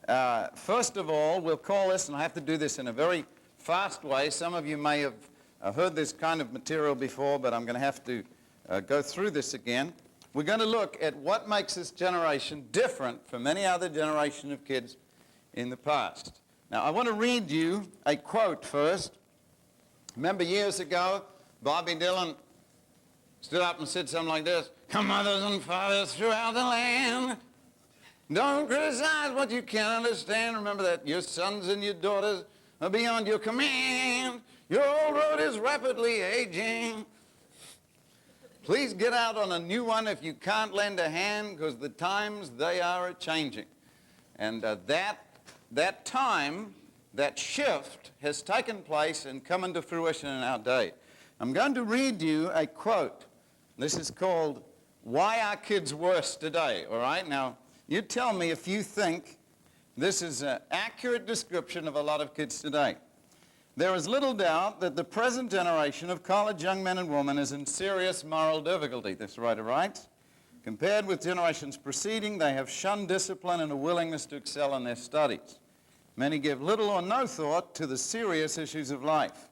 First of all, we'll call this, and I have to do this in a very fast way. Some of you may have heard this kind of material before, but I'm going to have to go through this again. We're going to look at what makes this generation different from any other generation of kids in the past. Now, I want to read you a quote first. Remember years ago, Bobby Dylan stood up and said something like this: "Come mothers and fathers throughout the land, don't criticize what you can't understand. Remember that your sons and your daughters are beyond your command. Your old road is rapidly aging. Please get out on a new one if you can't lend a hand, because the times, they are a-changing." And that time, that shift has taken place and come into fruition in our day. I'm going to read you a quote. This is called "Why Are Kids Worse Today?" All right? Now, you tell me if you think this is an accurate description of a lot of kids today. "There is little doubt that the present generation of college young men and women is in serious moral difficulty," this writer writes. "Compared with generations preceding, they have shunned discipline and a willingness to excel in their studies. Many give little or no thought to the serious issues of life.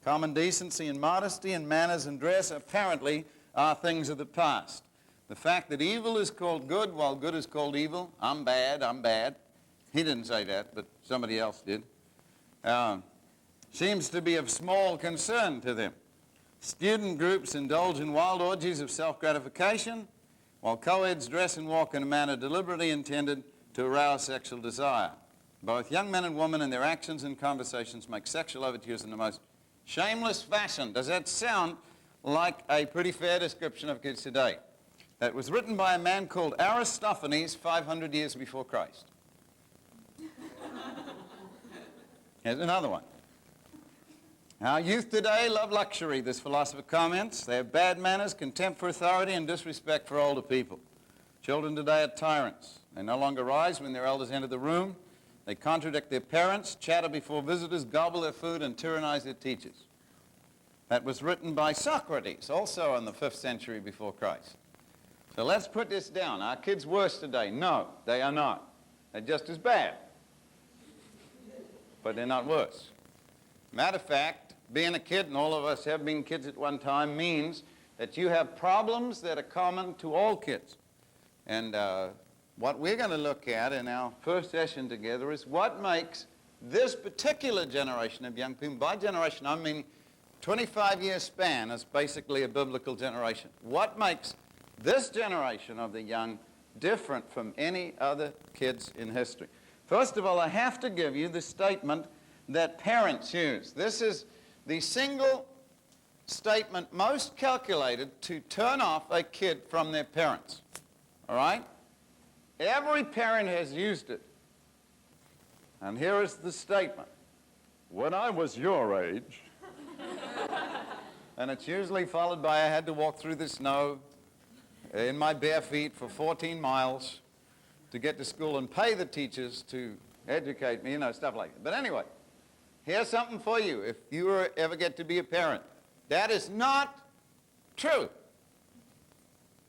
Common decency and modesty and manners and dress apparently are things of the past. The fact that evil is called good while good is called evil, I'm bad. He didn't say that, but somebody else did. Seems to be of small concern to them. Student groups indulge in wild orgies of self-gratification, while co-eds dress and walk in a manner deliberately intended to arouse sexual desire. Both young men and women in their actions and conversations make sexual overtures in the most shameless fashion." Does that sound like a pretty fair description of kids today? That was written by a man called Aristophanes 500 years before Christ. Here's another one. "Our youth today love luxury," this philosopher comments. "They have bad manners, contempt for authority, and disrespect for older people. Children today are tyrants. They no longer rise when their elders enter the room. They contradict their parents, chatter before visitors, gobble their food, and tyrannize their teachers." That was written by Socrates, also in the 5th century before Christ. So let's put this down. Are kids worse today? No, they are not. They're just as bad. But they're not worse. Matter of fact, being a kid, and all of us have been kids at one time, means that you have problems that are common to all kids. And what we're going to look at in our first session together is what makes this particular generation of young people, by generation I mean 25-year span is basically a biblical generation. What makes this generation of the young different from any other kids in history? First of all, I have to give you the statement that parents use. This is the single statement most calculated to turn off a kid from their parents. All right? Every parent has used it. And here is the statement: "When I was your age..." And it's usually followed by, "I had to walk through the snow in my bare feet for 14 miles to get to school and pay the teachers to educate me," you know, stuff like that. But anyway, here's something for you if you ever get to be a parent. That is not true.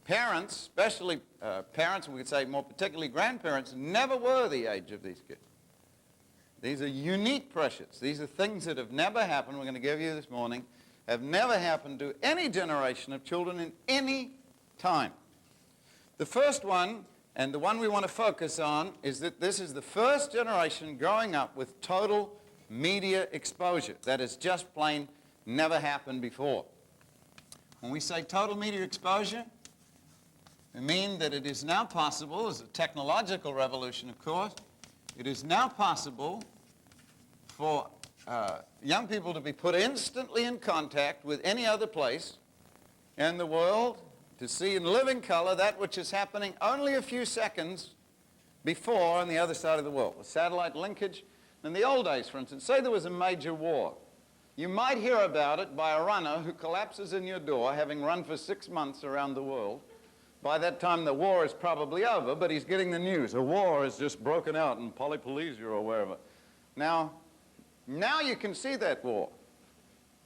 Parents, especially parents, we could say more particularly grandparents, never were the age of these kids. These are unique pressures. These are things that have never happened, we're going to give you this morning, have never happened to any generation of children in any time. The first one, and the one we want to focus on, is that this is the first generation growing up with total media exposure. That has just plain never happened before. When we say total media exposure, we mean that it is now possible, as a technological revolution, of course, it is now possible for young people to be put instantly in contact with any other place in the world, to see in living color that which is happening only a few seconds before on the other side of the world. With satellite linkage, in the old days, for instance, say there was a major war. You might hear about it by a runner who collapses in your door, having run for 6 months around the world. By that time, the war is probably over, but he's getting the news. A war has just broken out in Polynesia or wherever. Now you can see that war.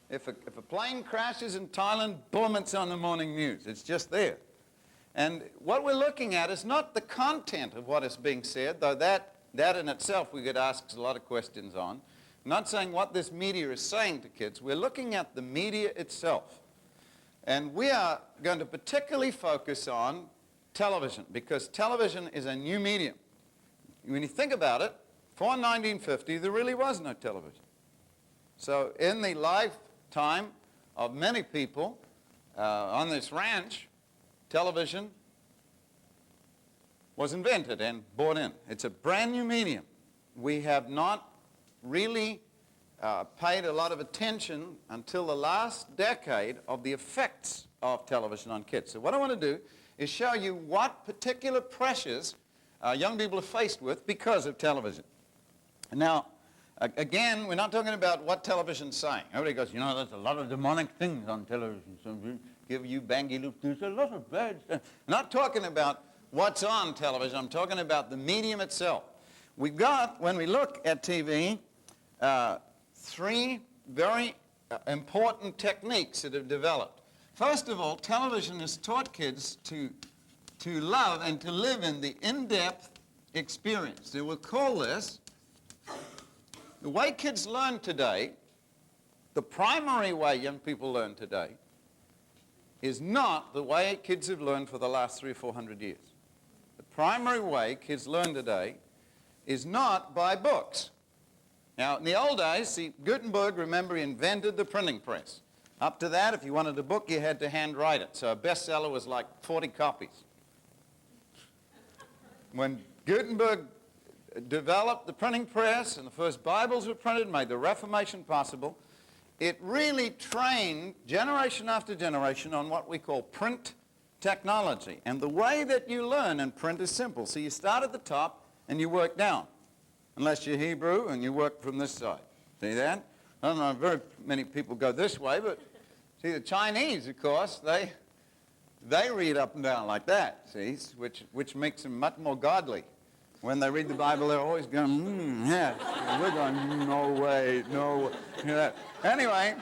If a plane crashes in Thailand, boom, it's on the morning news. It's just there. And what we're looking at is not the content of what is being said, though that that in itself we could ask a lot of questions on. I'm not saying what this media is saying to kids. We're looking at the media itself. And we are going to particularly focus on television, because television is a new medium. When you think about it, before 1950, there really was no television. So in the lifetime of many people on this ranch, television was invented and brought in. It's a brand new medium. We have not really paid a lot of attention until the last decade of the effects of television on kids. So what I want to do is show you what particular pressures young people are faced with because of television. Now, again, we're not talking about what television's saying. Everybody goes, you know, there's a lot of demonic things on television. Some give you bangy loop. There's a lot of bad stuff. I'm not talking about what's on television. I'm talking about the medium itself. We've got, when we look at TV, three very important techniques that have developed. First of all, television has taught kids to love and to live in the in-depth experience. They will call this, the way kids learn today, the primary way young people learn today, is not the way kids have learned for the last 300 or 400 years. The primary way kids learn today is not by books. Now, in the old days, see, Gutenberg, remember, he invented the printing press. Up to that, if you wanted a book, you had to handwrite it. So a bestseller was like 40 copies. When Gutenberg developed the printing press and the first Bibles were printed, made the Reformation possible, it really trained generation after generation on what we call print technology. And the way that you learn in print is simple. So you start at the top and you work down. Unless you're Hebrew and you work from this side. See that? I don't know, very many people go this way, but see, the Chinese, of course, they read up and down like that, see, which makes them much more godly. When they read the Bible, they're always going, yeah. And we're going, no way, no way. You know, anyway,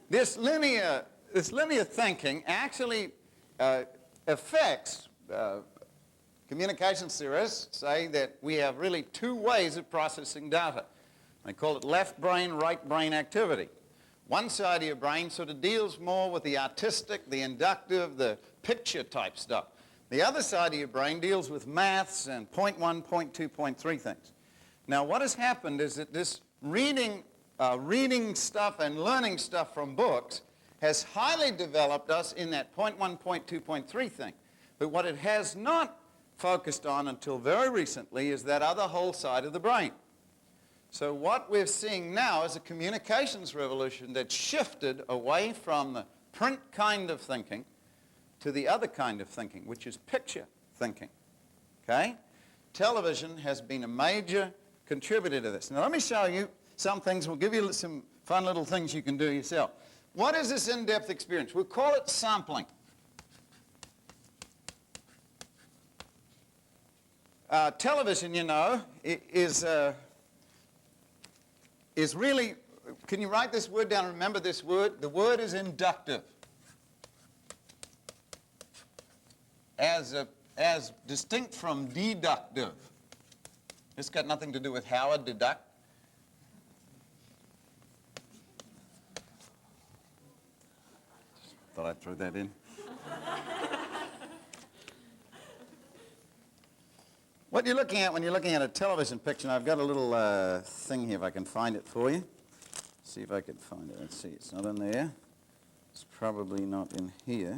this linear thinking actually affects communications theorists say that we have really two ways of processing data. They call it left brain, right brain activity. One side of your brain sort of deals more with the artistic, the inductive, the picture type stuff. The other side of your brain deals with maths and point 1, point 2, point 3 things. Now what has happened is that this reading stuff and learning stuff from books has highly developed us in that point 1, point 2, point 3 thing. But what it has not focused on until very recently is that other whole side of the brain. So what we're seeing now is a communications revolution that shifted away from the print kind of thinking to the other kind of thinking, which is picture thinking. Okay? Television has been a major contributor to this. Now let me show you some things. We'll give you some fun little things you can do yourself. What is this in-depth experience? We'll call it sampling. Television, you know, is really, can you write this word down? Remember this word? The word is inductive. As distinct from deductive. It's got nothing to do with Howard, deduct. Thought I'd throw that in. What you're looking at when you're looking at a television picture, and I've got a little thing here if I can find it for you. See if I can find it. Let's see, it's not in there. It's probably not in here.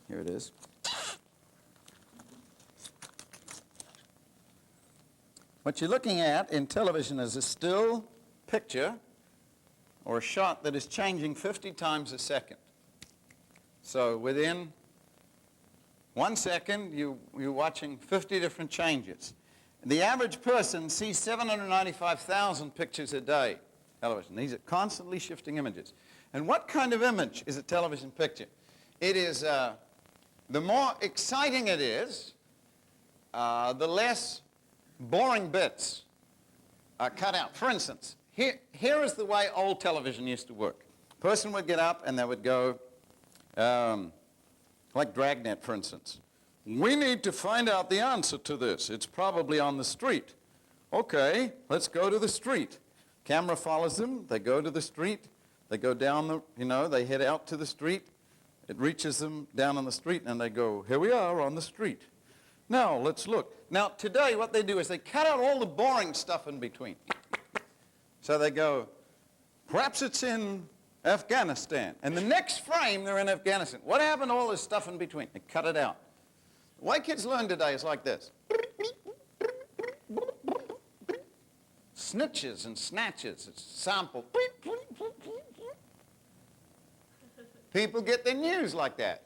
Here it is. What you're looking at in television is a still picture or a shot that is changing 50 times a second. So within 1 second, you're watching 50 different changes. The average person sees 795,000 pictures a day, television. These are constantly shifting images. And what kind of image is a television picture? It is, the more exciting it is, the less boring bits are cut out. For instance, here is the way old television used to work. A person would get up and they would go, like Dragnet, for instance. We need to find out the answer to this. It's probably on the street. Okay, let's go to the street. Camera follows them. They go to the street. They go down the, they head out to the street. It reaches them down on the street, and they go, here we are on the street. Now, let's look. Now, today, what they do is they cut out all the boring stuff in between. So they go, perhaps it's in Afghanistan. And the next frame, they're in Afghanistan. What happened to all this stuff in between? They cut it out. The way kids learn today is like this. Snitches and snatches. It's sample. People get their news like that.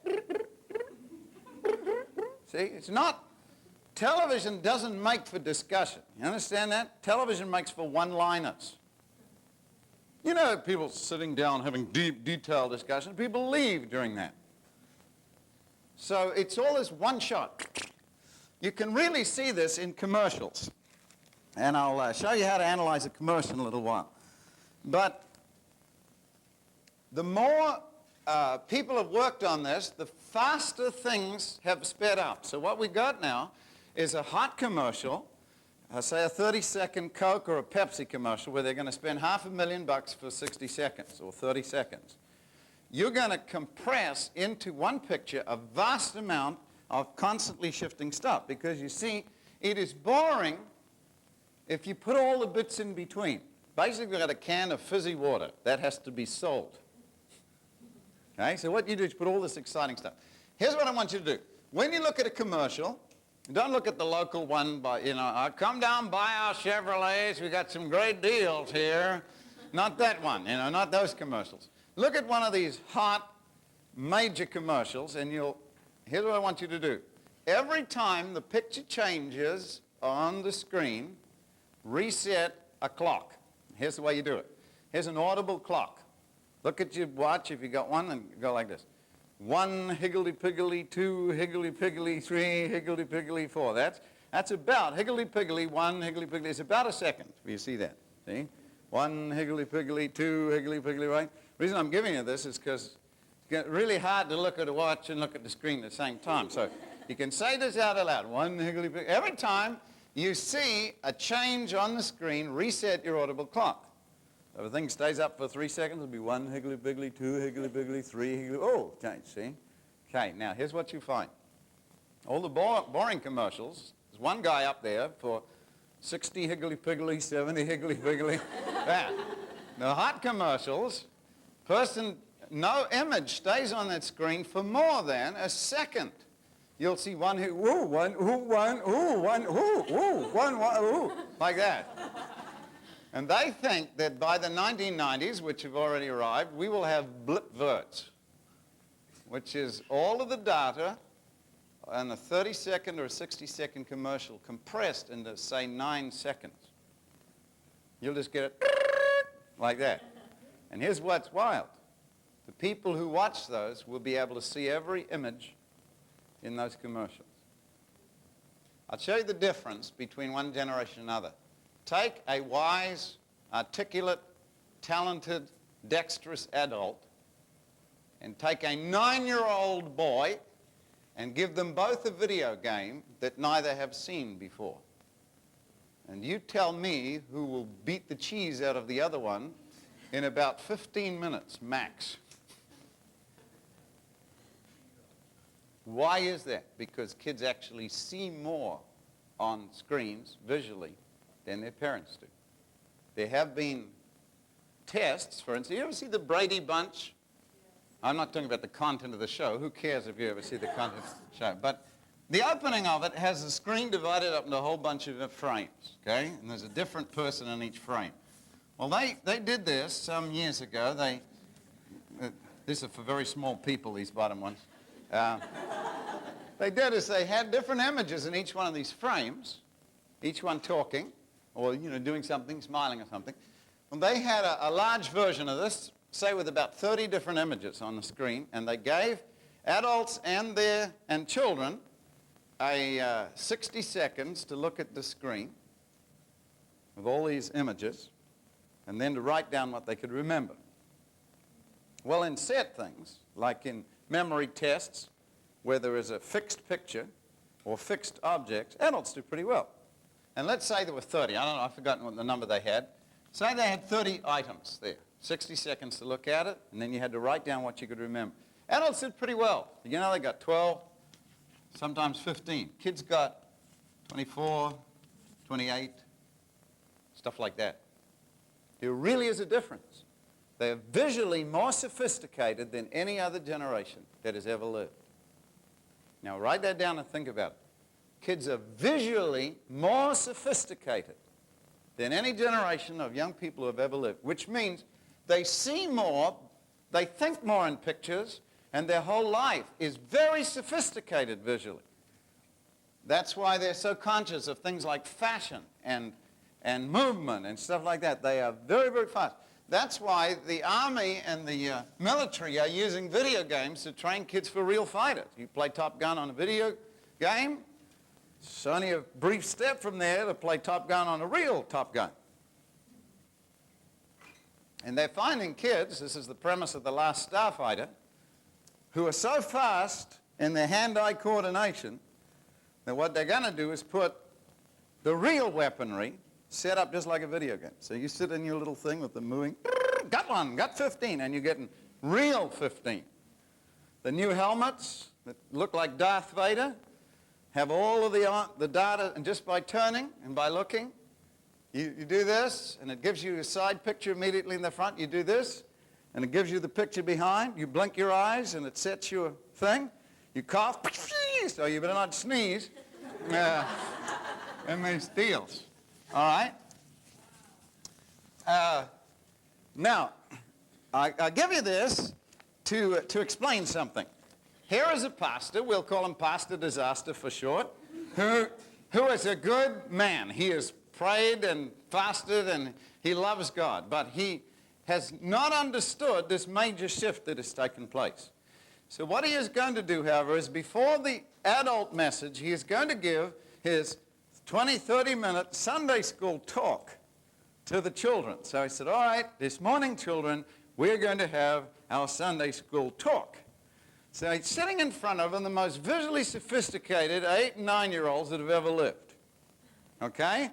See, it's not, television doesn't make for discussion. You understand that? Television makes for one-liners. You know, people sitting down having deep, detailed discussion, people leave during that. So it's all this one shot. You can really see this in commercials. And I'll show you how to analyze a commercial in a little while. But the more people have worked on this, the faster things have sped up. So what we got now is a hot commercial, say a 30-second Coke or a Pepsi commercial where they're going to spend $500,000 for 60 seconds or 30 seconds. You're going to compress into one picture a vast amount of constantly shifting stuff because you see, it is boring if you put all the bits in between. Basically, you've got a can of fizzy water. That has to be sold. Okay, so what you do is put all this exciting stuff. Here's what I want you to do. When you look at a commercial, don't look at the local one, come down, buy our Chevrolets, we got some great deals here. Not that one, not those commercials. Look at one of these hot, major commercials, and here's what I want you to do. Every time the picture changes on the screen, reset a clock. Here's the way you do it. Here's an audible clock. Look at your watch if you got one and go like this. 1 higgledy-piggledy, 2 higgledy-piggledy, 3 higgledy-piggledy, 4. That's about higgledy-piggledy, 1 higgledy-piggledy. It's about a second. You see that? See? 1 higgledy-piggledy, 2 higgledy-piggledy, right? The reason I'm giving you this is because it's really hard to look at a watch and look at the screen at the same time. So you can say this out aloud. 1 higgledy-piggledy. Every time you see a change on the screen, reset your audible clock. If a thing stays up for 3 seconds, it'll be 1 higgledy-piggledy, 2 higgledy-piggledy, 3 higgledy. Oh, change, see? Okay, now here's what you find. All the boring commercials, there's one guy up there for 60 higgledy-piggledy, 70 higgledy-piggledy. That. The hot commercials, no image stays on that screen for more than a second. You'll see one, like that. And they think that by the 1990s, which have already arrived, we will have blipverts, which is all of the data in a 30-second or a 60-second commercial compressed into, say, 9 seconds. You'll just get it like that. And here's what's wild. The people who watch those will be able to see every image in those commercials. I'll show you the difference between one generation and another. Take a wise, articulate, talented, dexterous adult and take a 9-year-old boy and give them both a video game that neither have seen before. And you tell me who will beat the cheese out of the other one in about 15 minutes max. Why is that? Because kids actually see more on screens visually than their parents do. There have been tests, for instance. You ever see the Brady Bunch? I'm not talking about the content of the show. Who cares if you ever see the content of the show? But the opening of it has the screen divided up into a whole bunch of frames, okay? And there's a different person in each frame. Well, they did this some years ago. These are for very small people, these bottom ones. They did is they had different images in each one of these frames, each one talking, or doing something, smiling or something. Well, they had a large version of this, say with about 30 different images on the screen, and they gave adults and children 60 seconds to look at the screen with all these images, and then to write down what they could remember. Well, in set things, like in memory tests, where there is a fixed picture, or fixed objects, adults do pretty well. And let's say there were 30. I don't know, I've forgotten what the number they had. Say they had 30 items there, 60 seconds to look at it, and then you had to write down what you could remember. Adults did pretty well. You know, they got 12, sometimes 15. Kids got 24, 28, stuff like that. There really is a difference. They are visually more sophisticated than any other generation that has ever lived. Now write that down and think about it. Kids are visually more sophisticated than any generation of young people who have ever lived, which means they see more, they think more in pictures, and their whole life is very sophisticated visually. That's why they're so conscious of things like fashion and movement and stuff like that. They are very, very fast. That's why the Army and the military are using video games to train kids for real fighters. You play Top Gun on a video game, it's only a brief step from there to play Top Gun on a real Top Gun. And they're finding kids, this is the premise of The Last Starfighter, who are so fast in their hand-eye coordination that what they're going to do is put the real weaponry set up just like a video game. So you sit in your little thing with the moving, got one, got 15, and you're getting real 15. The new helmets that look like Darth Vader have all of the data, and just by turning and by looking, you do this, and it gives you a side picture immediately in the front. You do this, and it gives you the picture behind. You blink your eyes, and it sets you a thing. You cough, so you better not sneeze, and then steals. All right? Now, I give you this to explain something. Here is a pastor, we'll call him Pastor Disaster for short, who is a good man. He has prayed and fasted and he loves God, but he has not understood this major shift that has taken place. So what he is going to do, however, is before the adult message, he is going to give his 20, 30-minute Sunday school talk to the children. So he said, all right, this morning, children, we're going to have our Sunday school talk. So he's sitting in front of them, the most visually sophisticated 8- and 9-year-olds that have ever lived. Okay?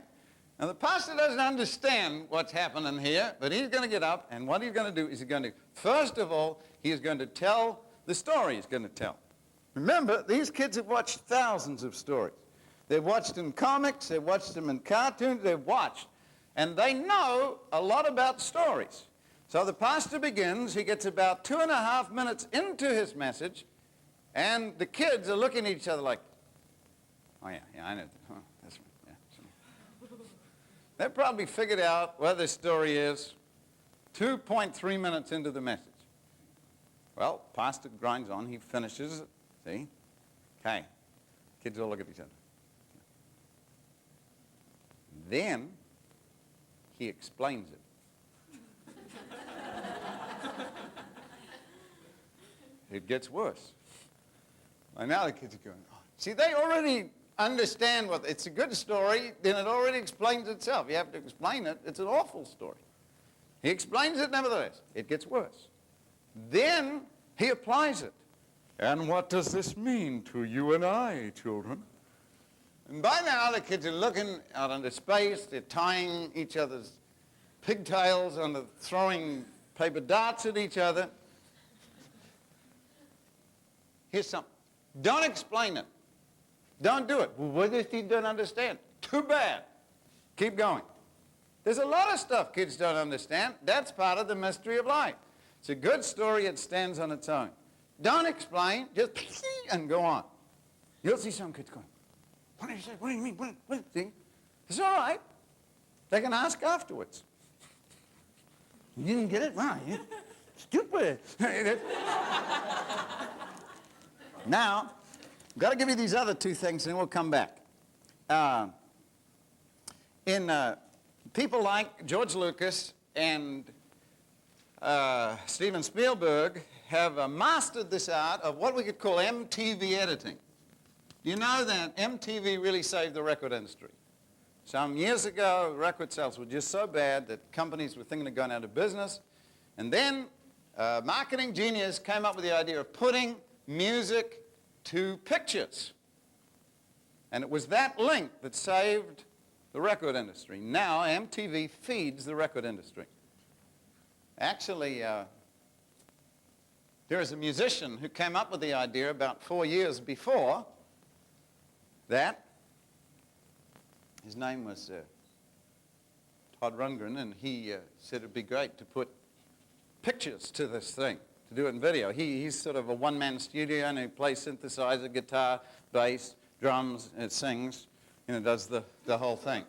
Now the pastor doesn't understand what's happening here, but he's going to get up, and what he's going to do is he's going to, first of all, he is going to tell the story he's going to tell. Remember, these kids have watched thousands of stories. They've watched in comics, they've watched them in cartoons, they've watched, and they know a lot about stories. So the pastor begins, he gets about 2.5 minutes into his message, and the kids are looking at each other like, oh yeah, I know, huh, that's right, yeah. They've probably figured out what the story is 2.3 minutes into the message. Well, pastor grinds on, he finishes it, see? Okay, kids all look at each other. Then he explains it. It gets worse. And now the kids are going, oh. See, they already understand what, it's a good story, then it already explains itself. You have to explain it. It's an awful story. He explains it nevertheless. It gets worse. Then he applies it. And what does this mean to you and I, children? And by now the kids are looking out into space. They're tying each other's pigtails and they're throwing paper darts at each other. Here's something. Don't explain it. Don't do it. Well, what if you don't understand? Too bad. Keep going. There's a lot of stuff kids don't understand. That's part of the mystery of life. It's a good story. It stands on its own. Don't explain. Just and go on. You'll see some kids going, what do you say? What do you mean? What? See? It's all right. They can ask afterwards. You didn't get it? Wow, you stupid. Now, I've got to give you these other two things, and we'll come back. People like George Lucas and Steven Spielberg have mastered this art of what we could call MTV editing. You know that MTV really saved the record industry. Some years ago, record sales were just so bad that companies were thinking of going out of business. And then a marketing genius came up with the idea of putting music to pictures. And it was that link that saved the record industry. Now MTV feeds the record industry. Actually, there is a musician who came up with the idea about 4 years before that. His name was Todd Rundgren, and he said it'd be great to put pictures to this thing, to do it in video. He's sort of a one-man studio, and he plays synthesizer, guitar, bass, drums, and sings, does the whole thing.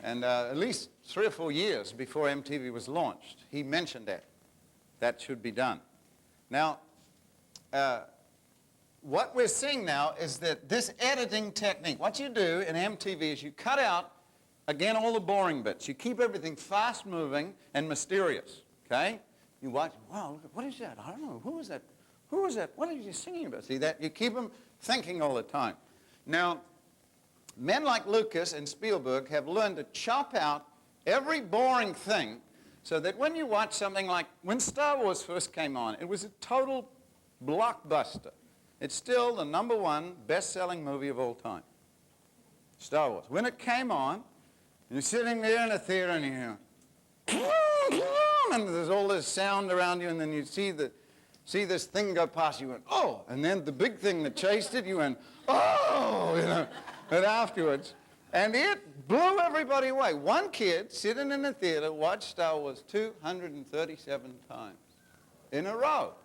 And at least 3 or 4 years before MTV was launched, he mentioned that. That should be done. Now, what we're seeing now is that this editing technique, what you do in MTV is you cut out, again, all the boring bits. You keep everything fast-moving and mysterious, okay? You watch, wow, look, what is that? I don't know. Who is that? Who is that? What are you singing about? See that? You keep them thinking all the time. Now, men like Lucas and Spielberg have learned to chop out every boring thing so that when you watch something like, when Star Wars first came on, it was a total blockbuster. It's still the #1 best-selling movie of all time, Star Wars. When it came on, you're sitting there in a theater and you hear, and there's all this sound around you, and then you see this thing go past you, and oh, and then the big thing that chased it, you went, oh, and afterwards, and it blew everybody away. One kid sitting in the theater watched Star Wars 237 times in a row.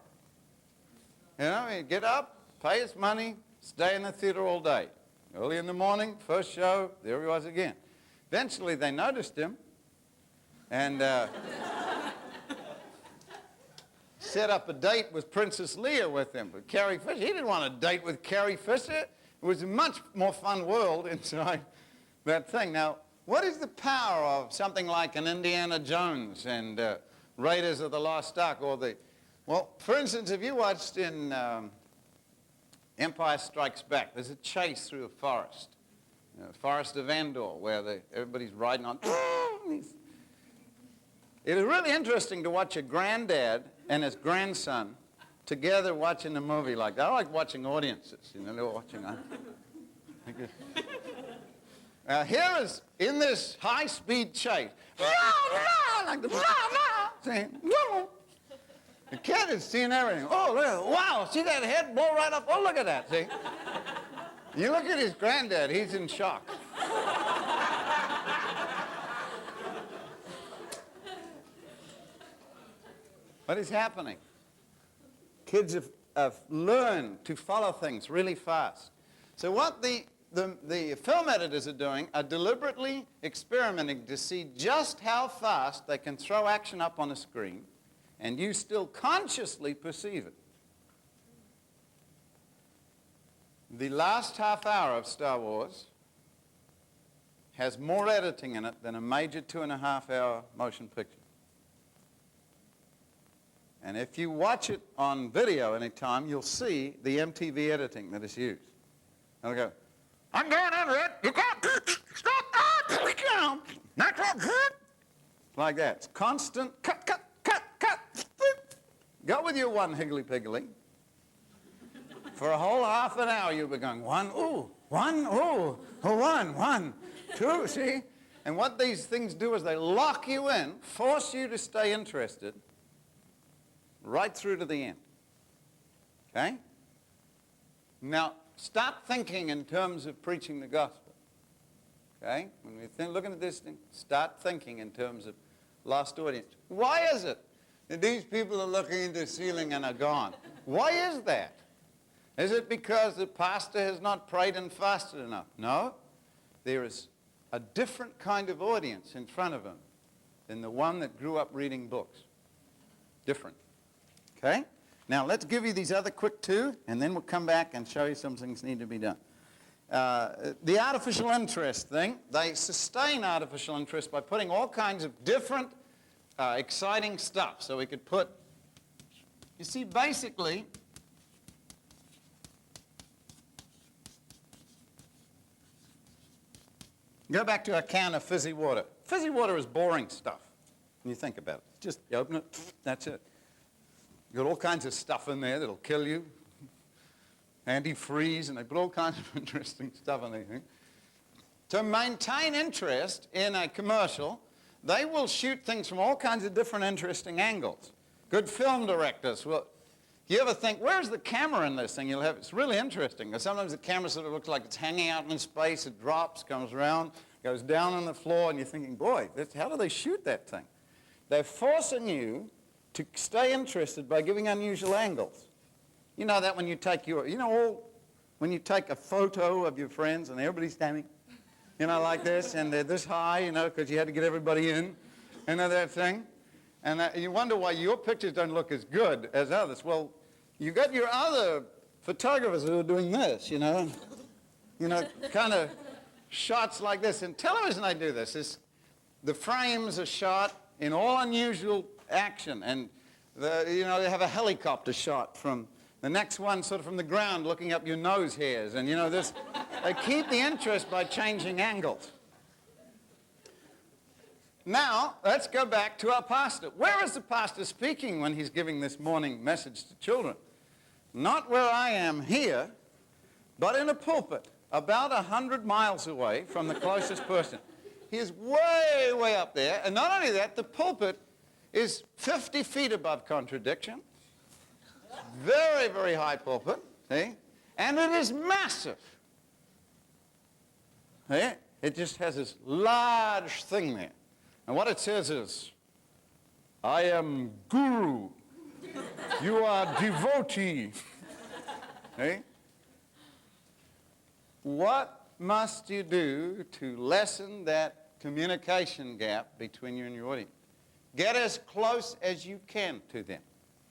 He'd get up, pay his money, stay in the theater all day. Early in the morning, first show, there he was again. Eventually, they noticed him and set up a date with Princess Leia with him. But Carrie Fisher, he didn't want a date with Carrie Fisher. It was a much more fun world inside that thing. Now, what is the power of something like an Indiana Jones and Raiders of the Lost Ark, or well, for instance, if you watched in Empire Strikes Back, there's a chase through a forest. Forest of Endor, where everybody's riding on. It is really interesting to watch a granddad and his grandson together watching a movie like that. I like watching audiences, they're watching. Here is, in this high-speed chase, the kid is seeing everything. Oh, look, wow, see that head blow right up? Oh, look at that, see? You look at his granddad, he's in shock. What is happening? Kids have learned to follow things really fast. So what the film editors are doing are deliberately experimenting to see just how fast they can throw action up on a screen and you still consciously perceive it. The last half hour of Star Wars has more editing in it than a major 2.5-hour motion picture. And if you watch it on video anytime, you'll see the MTV editing that is used. And they'll go, I'm going under it, you can't, stop, not like that. It's constant, cut. Go with your one higgly-piggly. For a whole half an hour, you'll be going, one, two, see? And what these things do is they lock you in, force you to stay interested right through to the end. Okay? Now, stop thinking in terms of preaching the gospel. Okay? When we're looking at this thing, start thinking in terms of lost audience. Why is it that these people are looking into the ceiling and are gone? Why is that? Is it because the pastor has not prayed and fasted enough? No. There is a different kind of audience in front of him than the one that grew up reading books. Different. Okay? Now, let's give you these other quick two, and then we'll come back and show you some things need to be done. The artificial interest thing, they sustain artificial interest by putting all kinds of different exciting stuff. So we could put, you see, basically, go back to a can of fizzy water. Fizzy water is boring stuff when you think about it. Just you open it, that's it. You've got all kinds of stuff in there that'll kill you. antifreeze, and they put all kinds of interesting stuff on anything. To maintain interest in a commercial, they will shoot things from all kinds of different interesting angles. Good film directors will. You ever think, where's the camera in this thing? You'll have, it's really interesting. Because sometimes the camera sort of looks like it's hanging out in space, it drops, comes around, goes down on the floor, and you're thinking, boy, how do they shoot that thing? They're forcing you to stay interested by giving unusual angles. You know that when you take when you take a photo of your friends and everybody's standing, like this, and they're this high, because you had to get everybody in, that thing. And you wonder why your pictures don't look as good as others. Well, you got your other photographers who are doing this, kind of shots like this. In television, they do this. The frames are shot in all unusual action, and they have a helicopter shot from the next one, sort of from the ground, looking up your nose hairs, and this. They keep the interest by changing angles. Now, let's go back to our pastor. Where is the pastor speaking when he's giving this morning message to children? Not where I am here, but in a pulpit, about 100 miles away from the closest person. He is way, way up there, and not only that, the pulpit is 50 feet above contradiction. Very, very high pulpit, see? And it is massive. See? It just has this large thing there. And what it says is, I am guru. You are devotee. See? What must you do to lessen that communication gap between you and your audience? Get as close as you can to them.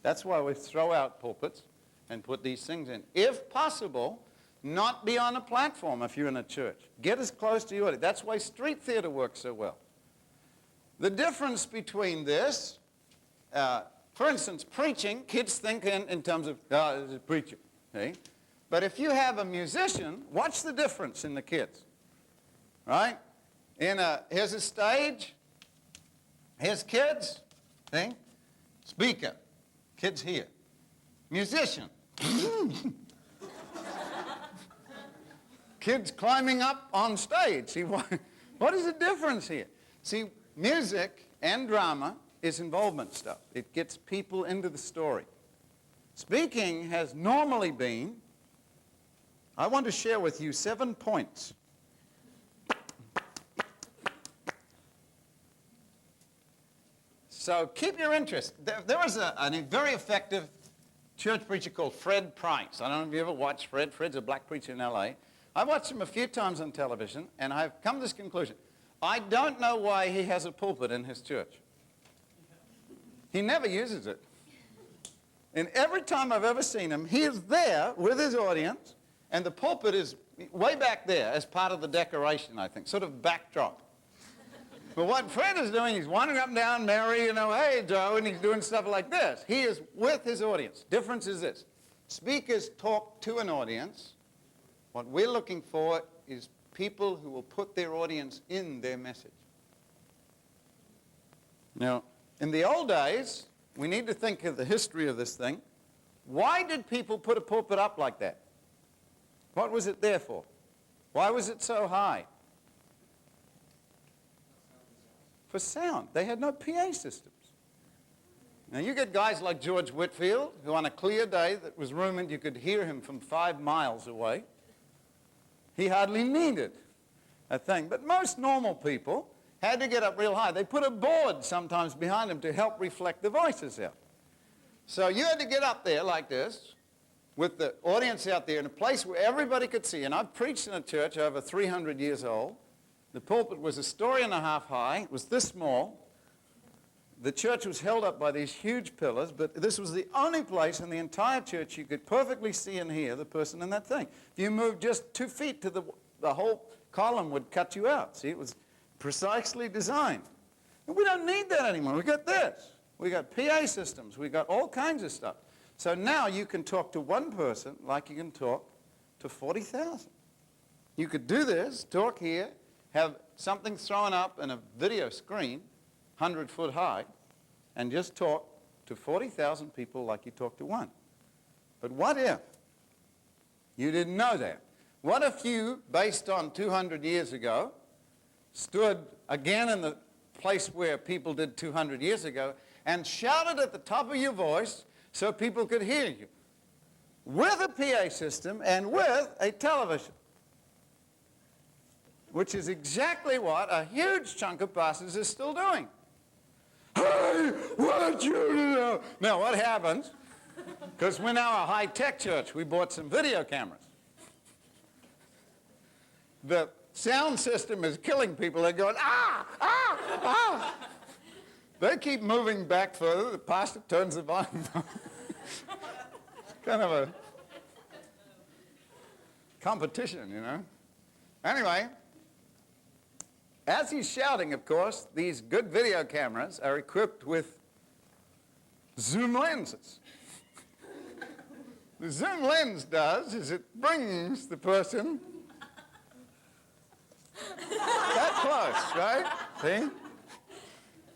That's why we throw out pulpits and put these things in. If possible, not be on a platform if you're in a church. Get as close to your audience. That's why street theater works so well. The difference between this, for instance, preaching, kids think in terms of, this is a preacher. See? But if you have a musician, watch the difference in the kids. Right? Here's a stage. Here's kids. See? Speaker. Kids here. Musician. Kids climbing up on stage. See, what is the difference here? See, music and drama is involvement stuff. It gets people into the story. Speaking has normally been, I want to share with you 7 points. So keep your interest. There was a very effective church preacher called Fred Price. I don't know if you ever watched Fred. Fred's a black preacher in L.A. I've watched him a few times on television, and I've come to this conclusion. I don't know why he has a pulpit in his church. He never uses it. And every time I've ever seen him, he is there with his audience, and the pulpit is way back there as part of the decoration, I think, sort of backdrop. But what Fred is doing, he's wandering up and down, Mary, hey, Joe, and he's doing stuff like this. He is with his audience. Difference is this. Speakers talk to an audience. What we're looking for is people who will put their audience in their message. Now, in the old days, we need to think of the history of this thing. Why did people put a pulpit up like that? What was it there for? Why was it so high? For sound. They had no PA systems. Now, you get guys like George Whitefield, who on a clear day that was rumored you could hear him from 5 miles away. He hardly needed a thing. But most normal people had to get up real high. They put a board sometimes behind them to help reflect the voices out. So you had to get up there like this with the audience out there in a place where everybody could see. And I've preached in a church over 300 years old. The pulpit was 1.5 stories high. It was this small. The church was held up by these huge pillars, but this was the only place in the entire church you could perfectly see and hear the person in that thing. If you moved just 2 feet to the whole column would cut you out. See, it was precisely designed. And we don't need that anymore. We got this. We got PA systems. We got all kinds of stuff. So now you can talk to one person like you can talk to 40,000. You could do this, talk here, have something thrown up in a video screen, 100 foot high, and just talk to 40,000 people like you talk to one. But what if You didn't know that. What if you, based on 200 years ago, stood again in the place where people did 200 years ago and shouted at the top of your voice so people could hear you, with a PA system and with a television, which is exactly what a huge chunk of pastors is still doing. I want you to know. Now, what happens, because we're now a high-tech church, we bought some video cameras. The sound system is killing people. They're going, ah, ah, ah. They keep moving back further. The pastor turns the volume on. It's kind of a competition, you know. Anyway, as he's shouting, of course, these good video cameras are equipped with zoom lenses. The zoom lens does is it brings the person that close, right? See?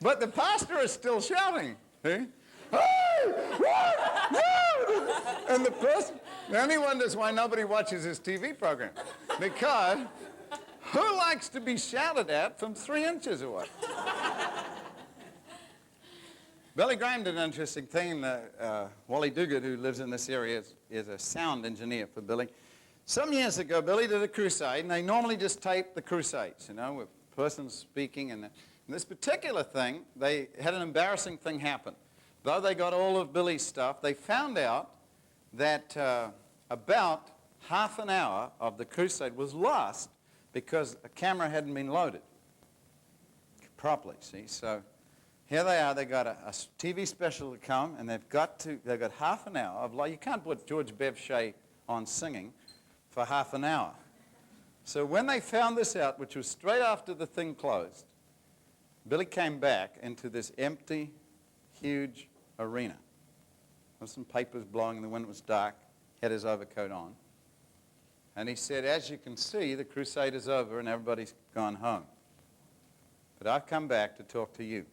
But the pastor is still shouting, see? Hey, what? No! And the person, then he wonders why nobody watches his TV program. Because who likes to be shouted at from 3 inches away? Billy Graham did an interesting thing. Wally Duguid, who lives in this area, is a sound engineer for Billy. Some years ago, Billy did a crusade, and they normally just tape the crusades, you know, with persons speaking. And this particular thing, they had an embarrassing thing happen. Though they got all of Billy's stuff, they found out that about half an hour of the crusade was lost because a camera hadn't been loaded properly, see? So here they are, they got a TV special to come, and they've got half an hour of, like, you can't put George Bev Shea on singing for half an hour. So when they found this out, which was straight after the thing closed, Billy came back into this empty, huge arena. There was some papers blowing in the wind, it was dark, had his overcoat on. And he said, as you can see, the crusade is over and everybody's gone home. But I've come back to talk to you.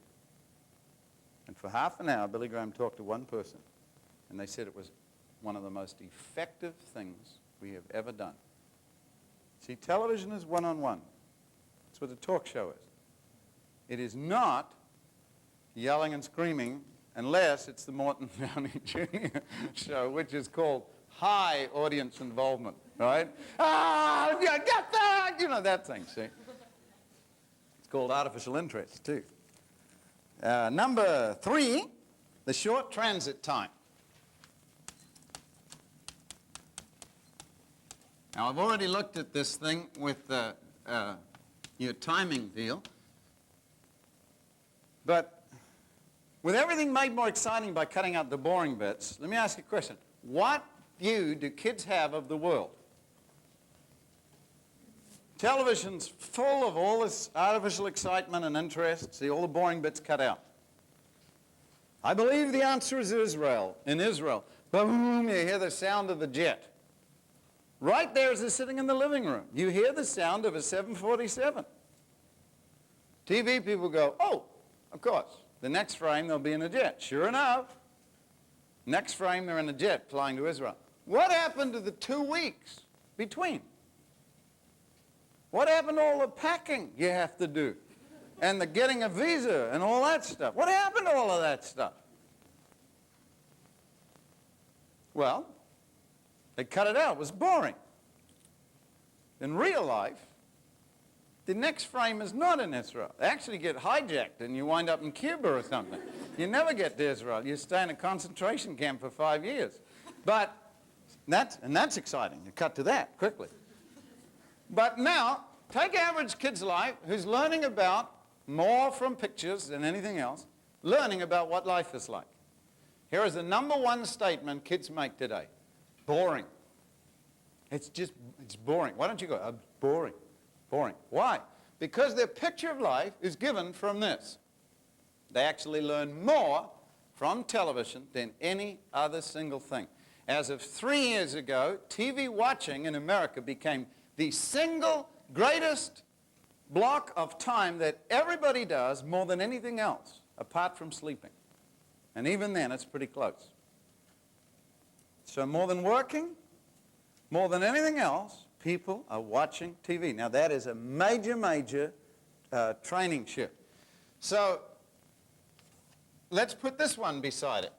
And for half an hour, Billy Graham talked to one person, and they said it was one of the most effective things we have ever done. See, television is one-on-one. That's what a talk show is. It is not yelling and screaming unless it's the Morton Downey Jr. show, which is called high audience involvement, right? Ah, yeah, get that! You know, that thing, see? It's called artificial interest, too. Number 3, the short transit time. Now, I've already looked at this thing with your timing deal. But with everything made more exciting by cutting out the boring bits, let me ask you a question. What view do kids have of the world? Television's full of all this artificial excitement and interest. See, all the boring bits cut out. I believe the answer is Israel. In Israel, boom, you hear the sound of the jet. Right there as they're sitting in the living room, you hear the sound of a 747. TV people go, oh, of course. The next frame, they'll be in a jet. Sure enough, next frame, they're in a jet flying to Israel. What happened to the 2 weeks between? What happened to all the packing you have to do? And the getting a visa and all that stuff? What happened to all of that stuff? Well, they cut it out. It was boring. In real life, the next frame is not in Israel. They actually get hijacked and you wind up in Cuba or something. You never get to Israel. You stay in a concentration camp for 5 years. But that's exciting. You cut to that quickly. But now, take average kid's life who's learning about more from pictures than anything else, learning about what life is like. Here is the #1 statement kids make today. Boring. It's boring. Why don't you go, boring, boring. Why? Because their picture of life is given from this. They actually learn more from television than any other single thing. As of 3 years ago, TV watching in America became the single greatest block of time that everybody does more than anything else, apart from sleeping. And even then, it's pretty close. So more than working, more than anything else, people are watching TV. Now, that is a major, major training shift. So, let's put this one beside it.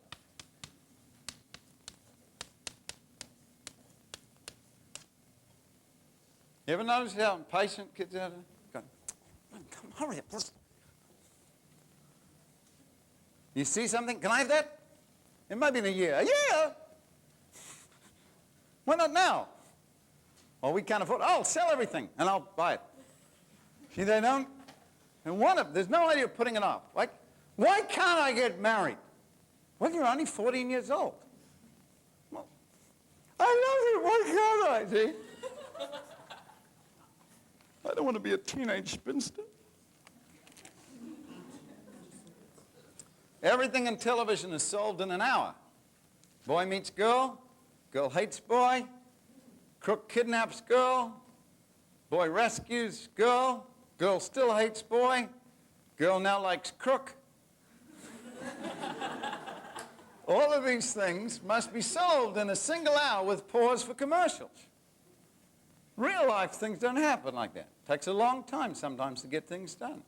You ever notice how impatient kids are? Going, come, hurry up. You see something? Can I have that? It might be in a year. A year? Why not now? Well, we can't afford it. I'll sell everything and I'll buy it. See, they don't. And there's no idea of putting it off. Like, why can't I get married? Well, you're only 14 years old. Well, I love you. Why can't I? See? I don't want to be a teenage spinster. Everything in television is solved in an hour. Boy meets girl, girl hates boy, crook kidnaps girl, boy rescues girl, girl still hates boy, girl now likes crook. All of these things must be solved in a single hour with pause for commercials. Real life things don't happen like that. It takes a long time sometimes to get things done.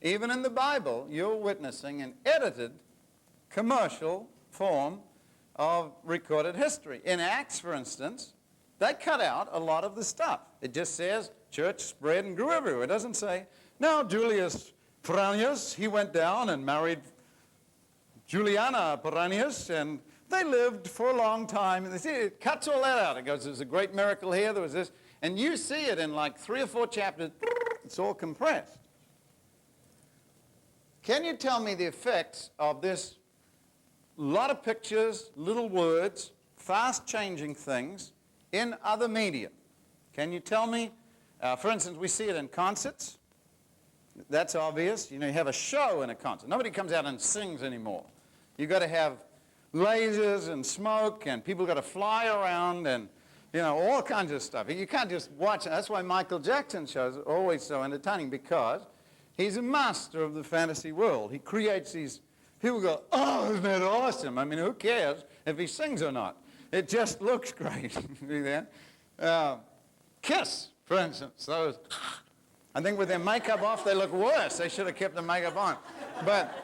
Even in the Bible, you're witnessing an edited commercial form of recorded history. In Acts, for instance, they cut out a lot of the stuff. It just says church spread and grew everywhere. It doesn't say, now Julius Pratney, he went down and married Juliana Pratney, and they lived for a long time. And it cuts all that out. It goes, there's a great miracle here, there was this. And you see it in like 3 or 4 chapters. It's all compressed. Can you tell me the effects of this lot of pictures, little words, fast-changing things in other media? Can you tell me, for instance, we see it in concerts. That's obvious. You know, you have a show in a concert. Nobody comes out and sings anymore. You've got to have lasers and smoke, and people got to fly around, and you know, all kinds of stuff. You can't just watch it. That's why Michael Jackson shows are always so entertaining, because he's a master of the fantasy world. He creates these, people go, oh, isn't that awesome? I mean, who cares if he sings or not? It just looks great. See that? Kiss, for instance. Those, I think with their makeup off, they look worse. They should have kept the makeup on. But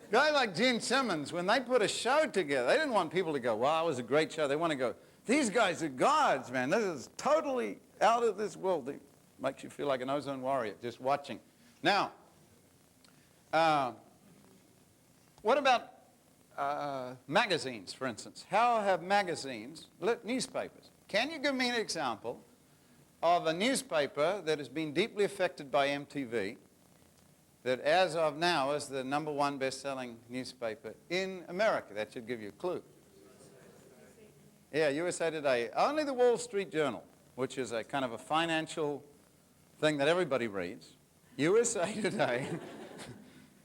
a guy like Gene Simmons, when they put a show together, they didn't want people to go, wow, it was a great show. They want to go, these guys are gods, man. This is totally out of this world. It makes you feel like an ozone warrior just watching. Now, what about magazines, for instance? How have magazines, newspapers? Can you give me an example of a newspaper that has been deeply affected by MTV, that as of now is the #1 best-selling newspaper in America? That should give you a clue. Yeah, USA Today. Only the Wall Street Journal, which is a kind of a financial thing that everybody reads. USA Today,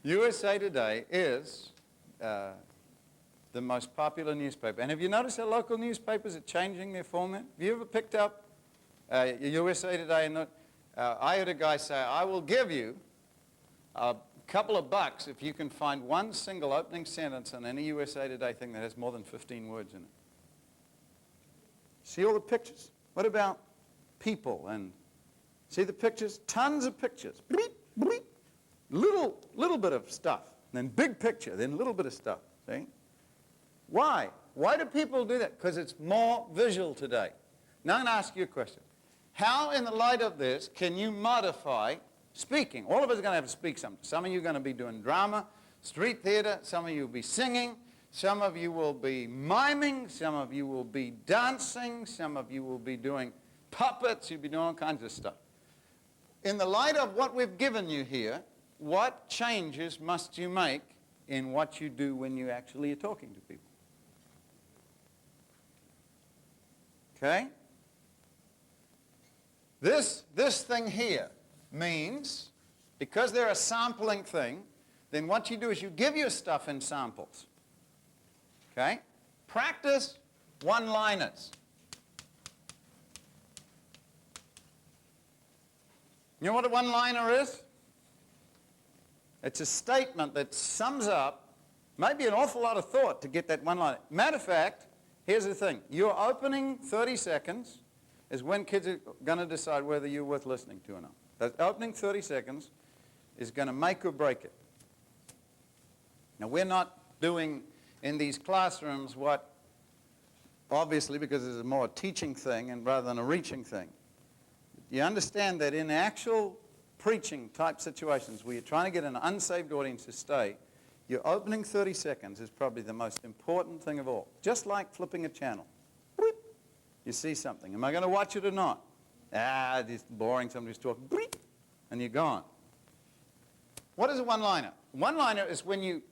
USA Today is the most popular newspaper. And have you noticed how local newspapers are changing their format? Have you ever picked up USA Today? And I heard a guy say, I will give you a couple of bucks if you can find one single opening sentence on any USA Today thing that has more than 15 words in it. See all the pictures? What about people? And see the pictures? Tons of pictures. Bleep, bleep. Little bit of stuff. Then big picture, then little bit of stuff. See? Why? Why do people do that? Because it's more visual today. Now I'm going to ask you a question. How, in the light of this, can you modify speaking? All of us are going to have to speak something. Some of you are going to be doing drama, street theater. Some of you will be singing. Some of you will be miming. Some of you will be dancing. Some of you will be doing puppets. You'll be doing all kinds of stuff. In the light of what we've given you here, what changes must you make in what you do when you actually are talking to people? Okay? This thing here means, because they're a sampling thing, then what you do is you give your stuff in samples. Okay? Practice one-liners. You know what a one-liner is? It's a statement that sums up maybe an awful lot of thought to get that one liner. Matter of fact, Here's the thing. Your opening 30 seconds is when kids are going to decide whether you're worth listening to or not. That opening 30 seconds is going to make or break it. Now, we're not doing in these classrooms what, obviously, because it's more a teaching thing and rather than a reaching thing. You understand that in actual preaching type situations where you're trying to get an unsaved audience to stay, your opening 30 seconds is probably the most important thing of all. Just like flipping a channel. Bleep. You see something. Am I going to watch it or not? It's boring. Somebody's talking. Bleep. And you're gone. What is a one-liner? One-liner is when you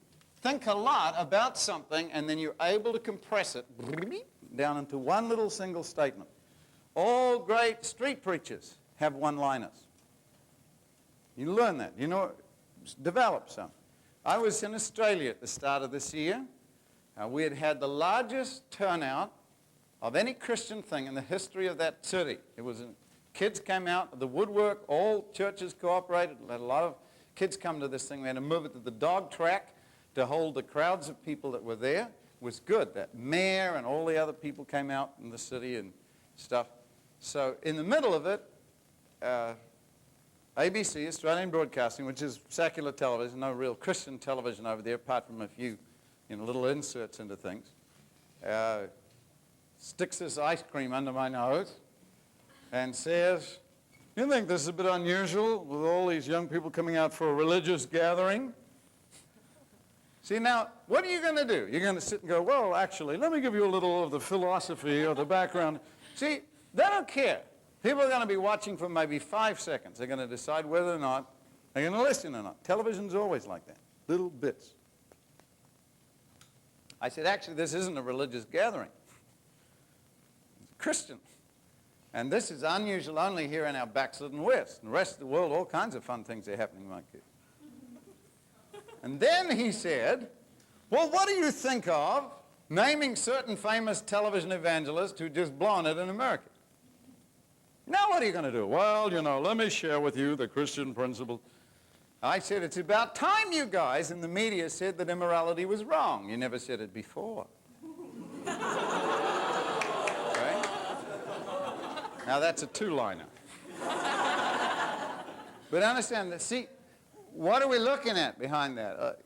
think a lot about something and then you're able to compress it down into one little single statement. All great street preachers have one-liners. You learn that. You know, develop some. I was in Australia at the start of this year. We had had the largest turnout of any Christian thing in the history of that city. Kids came out, the woodwork, all churches cooperated. We had a lot of kids come to this thing. We had to move it to the dog track to hold the crowds of people that were there. It was good. That mayor and all the other people came out in the city and stuff. So in the middle of it, ABC, Australian Broadcasting, which is secular television, no real Christian television over there, apart from a few little inserts into things, sticks this ice cream under my nose and says, "You think this is a bit unusual with all these young people coming out for a religious gathering?" See, now, what are you going to do? You're going to sit and go, "Well, actually, let me give you a little of the philosophy or the background." See, they don't care. People are going to be watching for maybe 5 seconds. They're going to decide whether or not they're going to listen or not. Television's always like that, little bits. I said, actually, this isn't a religious gathering. It's Christian. And this is unusual only here in our backslidden West. In the rest of the world, all kinds of fun things are happening like this. And then he said, "Well, what do you think of naming certain famous television evangelists who just blown it in America? Now what are you going to do?" "Well, let me share with you the Christian principle." I said, "It's about time you guys in the media said that immorality was wrong. You never said it before." Okay? Now that's a two-liner. But understand that, see, what are we looking at behind that?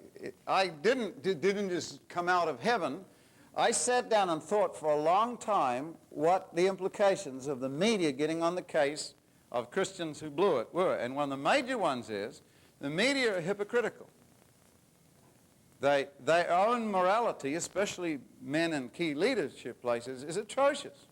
I didn't just come out of heaven. I sat down and thought for a long time what the implications of the media getting on the case of Christians who blew it were. And one of the major ones is the media are hypocritical. They own morality, especially men in key leadership places, is atrocious.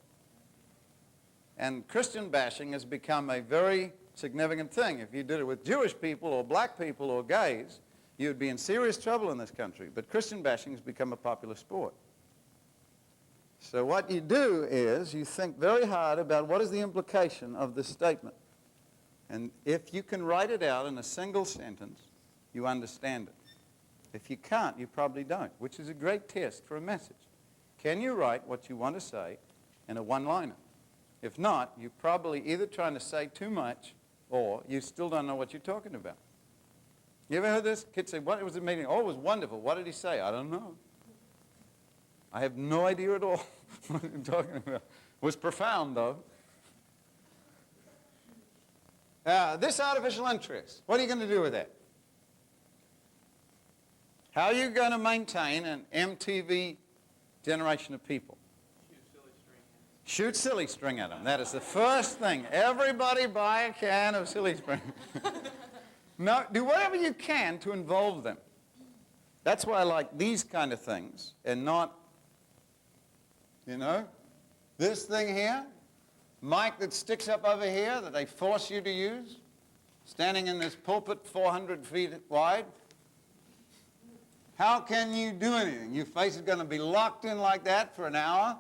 And Christian bashing has become a very significant thing. If you did it with Jewish people or black people or gays, you'd be in serious trouble in this country. But Christian bashing has become a popular sport. So what you do is you think very hard about what is the implication of this statement. And if you can write it out in a single sentence, you understand it. If you can't, you probably don't, which is a great test for a message. Can you write what you want to say in a one-liner? If not, you're probably either trying to say too much or you still don't know what you're talking about. You ever heard this? Kids say, "What was the meeting?" "Oh, it was wonderful." "What did he say?" "I don't know." I have no idea at all what you're talking about. It was profound, though. This artificial interest, what are you going to do with that? How are you going to maintain an MTV generation of people? Shoot silly string at them. That is the first thing. Everybody buy a can of silly string. No, do whatever you can to involve them. That's why I like these kind of things and not, this thing here, mic that sticks up over here that they force you to use, standing in this pulpit 400 feet wide. How can you do anything? Your face is going to be locked in like that for an hour.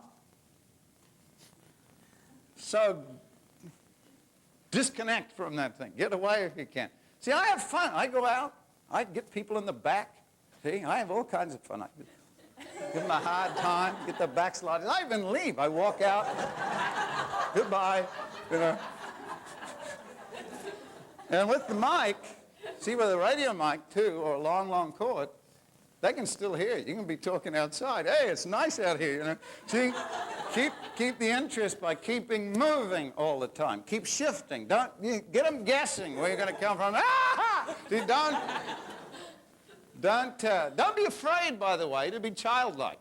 So disconnect from that thing. Get away if you can. See, I have fun. I go out. I get people in the back. See, I have all kinds of fun. I give them a hard time, get the backsliders. I even leave. I walk out. Goodbye. And with the mic, see, with a radio mic, too, or a long, long cord, They can still hear you. You can be talking outside. Hey, it's nice out here, you know. See, keep the interest by keeping moving all the time. Keep shifting. Get them guessing where you're going to come from. Ah! See, don't be afraid, by the way, to be childlike.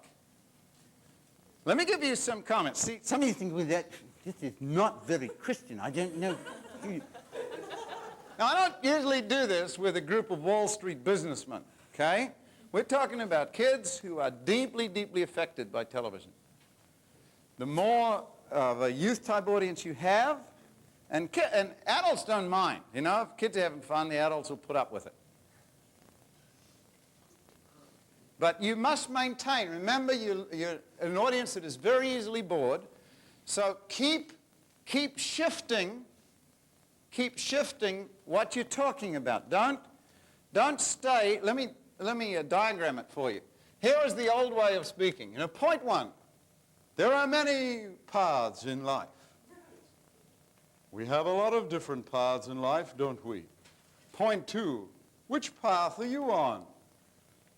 Let me give you some comments. See, some of you think, well, this is not very Christian. I don't know. Now, I don't usually do this with a group of Wall Street businessmen, okay? We're talking about kids who are deeply, deeply affected by television. The more of a youth-type audience you have, and adults don't mind. You know, if kids are having fun, the adults will put up with it. But you must maintain. Remember, you're an audience that is very easily bored. So keep shifting. Keep shifting what you're talking about. Don't stay. Let me diagram it for you. Here is the old way of speaking. You know, point one, there are many paths in life. We have a lot of different paths in life, don't we? Point two, which path are you on?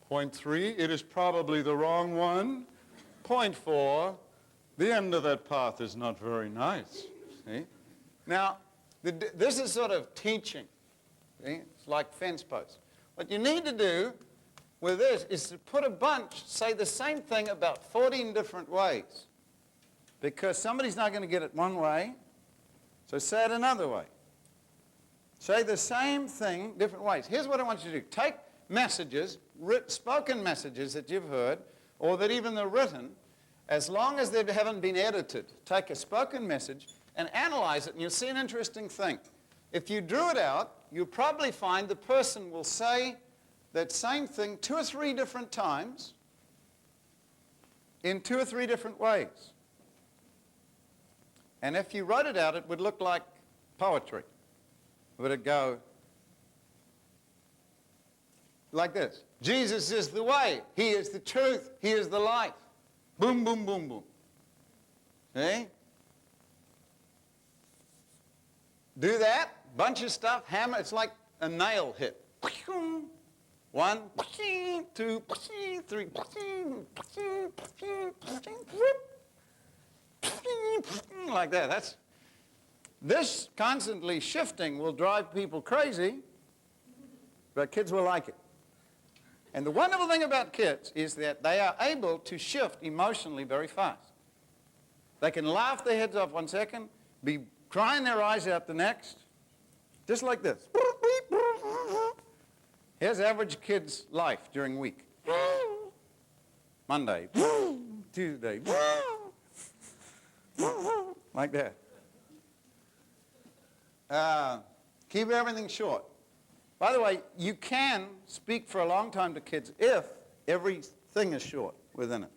Point three, it is probably the wrong one. Point four, the end of that path is not very nice. See? Now, this is sort of teaching. See? It's like fence posts. What you need to do with this is to put a bunch, say the same thing about 14 different ways. Because somebody's not going to get it one way, so say it another way. Say the same thing different ways. Here's what I want you to do. Take messages, spoken messages that you've heard, or that even they're written, as long as they haven't been edited. Take a spoken message and analyze it, and you'll see an interesting thing. If you drew it out, you'll probably find the person will say that same thing 2 or 3 different times in 2 or 3 different ways. And if you wrote it out, it would look like poetry. Would it go like this? Jesus is the way. He is the truth. He is the life. Boom, boom, boom, boom. See? Do that, bunch of stuff, hammer, it's like a nail hit. 1, 2, 3, like that. This constantly shifting will drive people crazy, but kids will like it. And the wonderful thing about kids is that they are able to shift emotionally very fast. They can laugh their heads off 1 second, be crying their eyes out the next, just like this. Here's average kid's life during week. Monday, Tuesday, like that. Keep everything short. By the way, you can speak for a long time to kids if everything is short within it.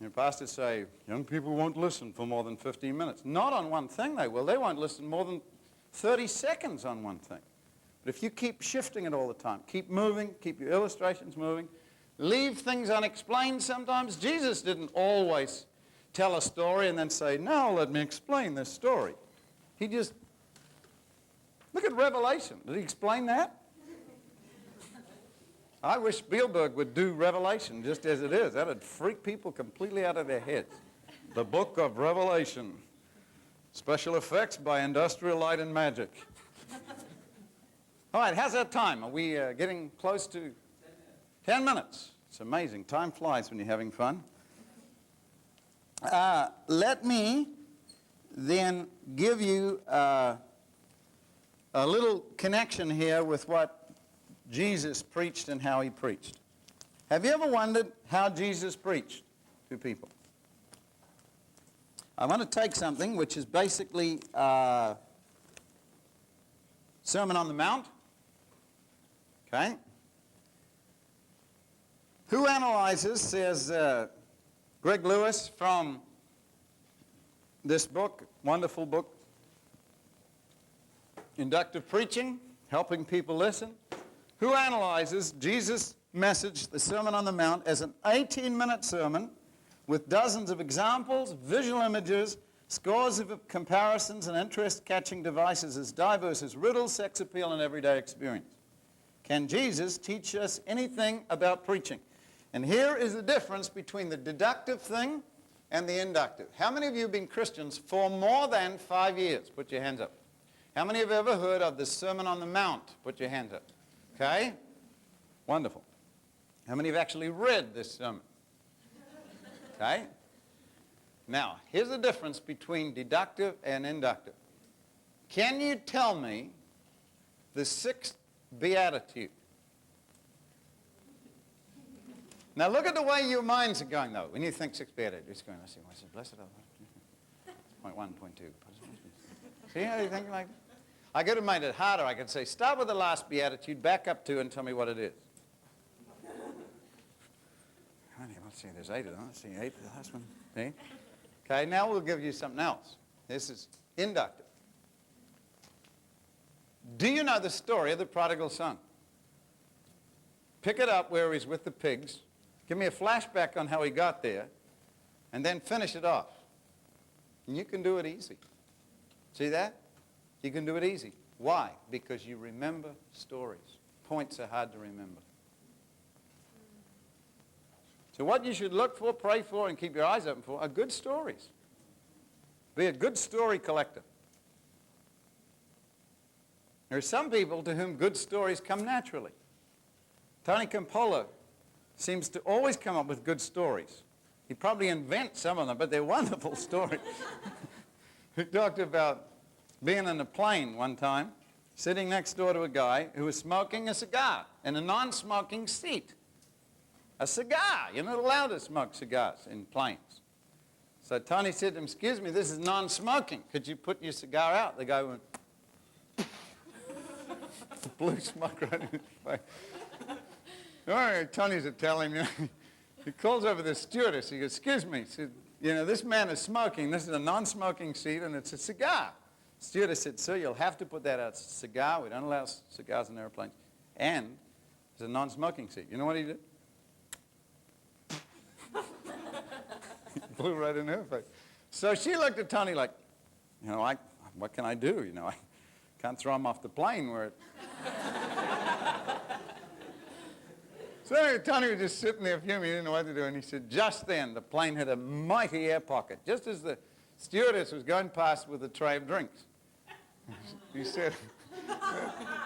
Your pastors say, young people won't listen for more than 15 minutes. Not on one thing they will. They won't listen more than 30 seconds on one thing. But if you keep shifting it all the time, keep moving, keep your illustrations moving, leave things unexplained sometimes. Jesus didn't always tell a story and then say, now let me explain this story. He just, look at Revelation. Did he explain that? I wish Spielberg would do Revelation just as it is. That would freak people completely out of their heads. The book of Revelation. Special effects by Industrial Light and Magic. All right, how's that time? Are we getting close to 10 minutes? It's amazing. Time flies when you're having fun. Let me then give you a little connection here with what Jesus preached and how he preached. Have you ever wondered how Jesus preached to people? I want to take something which is basically Sermon on the Mount. Okay? Who analyzes, says Greg Lewis from this book, wonderful book, Inductive Preaching, Helping People Listen. Who analyzes Jesus' message, the Sermon on the Mount, as an 18-minute sermon with dozens of examples, visual images, scores of comparisons, and interest-catching devices as diverse as riddles, sex appeal, and everyday experience. Can Jesus teach us anything about preaching? And here is the difference between the deductive thing and the inductive. How many of you have been Christians for more than 5 years? Put your hands up. How many have ever heard of the Sermon on the Mount? Put your hands up. Okay? Wonderful. How many have actually read this sermon? Okay? Now, here's the difference between deductive and inductive. Can you tell me the sixth beatitude? Now look at the way your minds are going, though. When you think sixth beatitude, it's going, let's see, what's it? Blessed are point 1, point 2. See how you think like that? I could have made it harder. I could say, start with the last beatitude, back up to, and tell me what it is. Let's see, there's 8 of them. Let's see, 8, the last one. See? Okay, now we'll give you something else. This is inductive. Do you know the story of the prodigal son? Pick it up where he's with the pigs. Give me a flashback on how he got there, and then finish it off. And you can do it easy. See that? You can do it easy. Why? Because you remember stories. Points are hard to remember. So what you should look for, pray for, and keep your eyes open for are good stories. Be a good story collector. There are some people to whom good stories come naturally. Tony Campolo seems to always come up with good stories. He probably invents some of them, but they're wonderful stories. He talked about being in a plane one time, sitting next door to a guy who was smoking a cigar in a non-smoking seat. A cigar. You're not allowed to smoke cigars in planes. So Tony said to him, excuse me, this is non-smoking. Could you put your cigar out? The guy went, blew smoke right in his face. All right, Tony's telling me, he calls over the stewardess. He goes, excuse me. He said, you know, this man is smoking. This is a non-smoking seat, and it's a cigar. The stewardess said, sir, you'll have to put that out. It's a cigar. We don't allow cigars in airplanes. And it's a non-smoking seat. You know what he did? He blew right in her face. So she looked at Tony like, you know, what can I do? You know, I can't throw him off the plane where it... So anyway, Tony was just sitting there fuming. He didn't know what to do. And he said, just then, the plane hit a mighty air pocket, just as the stewardess was going past with a tray of drinks. He said,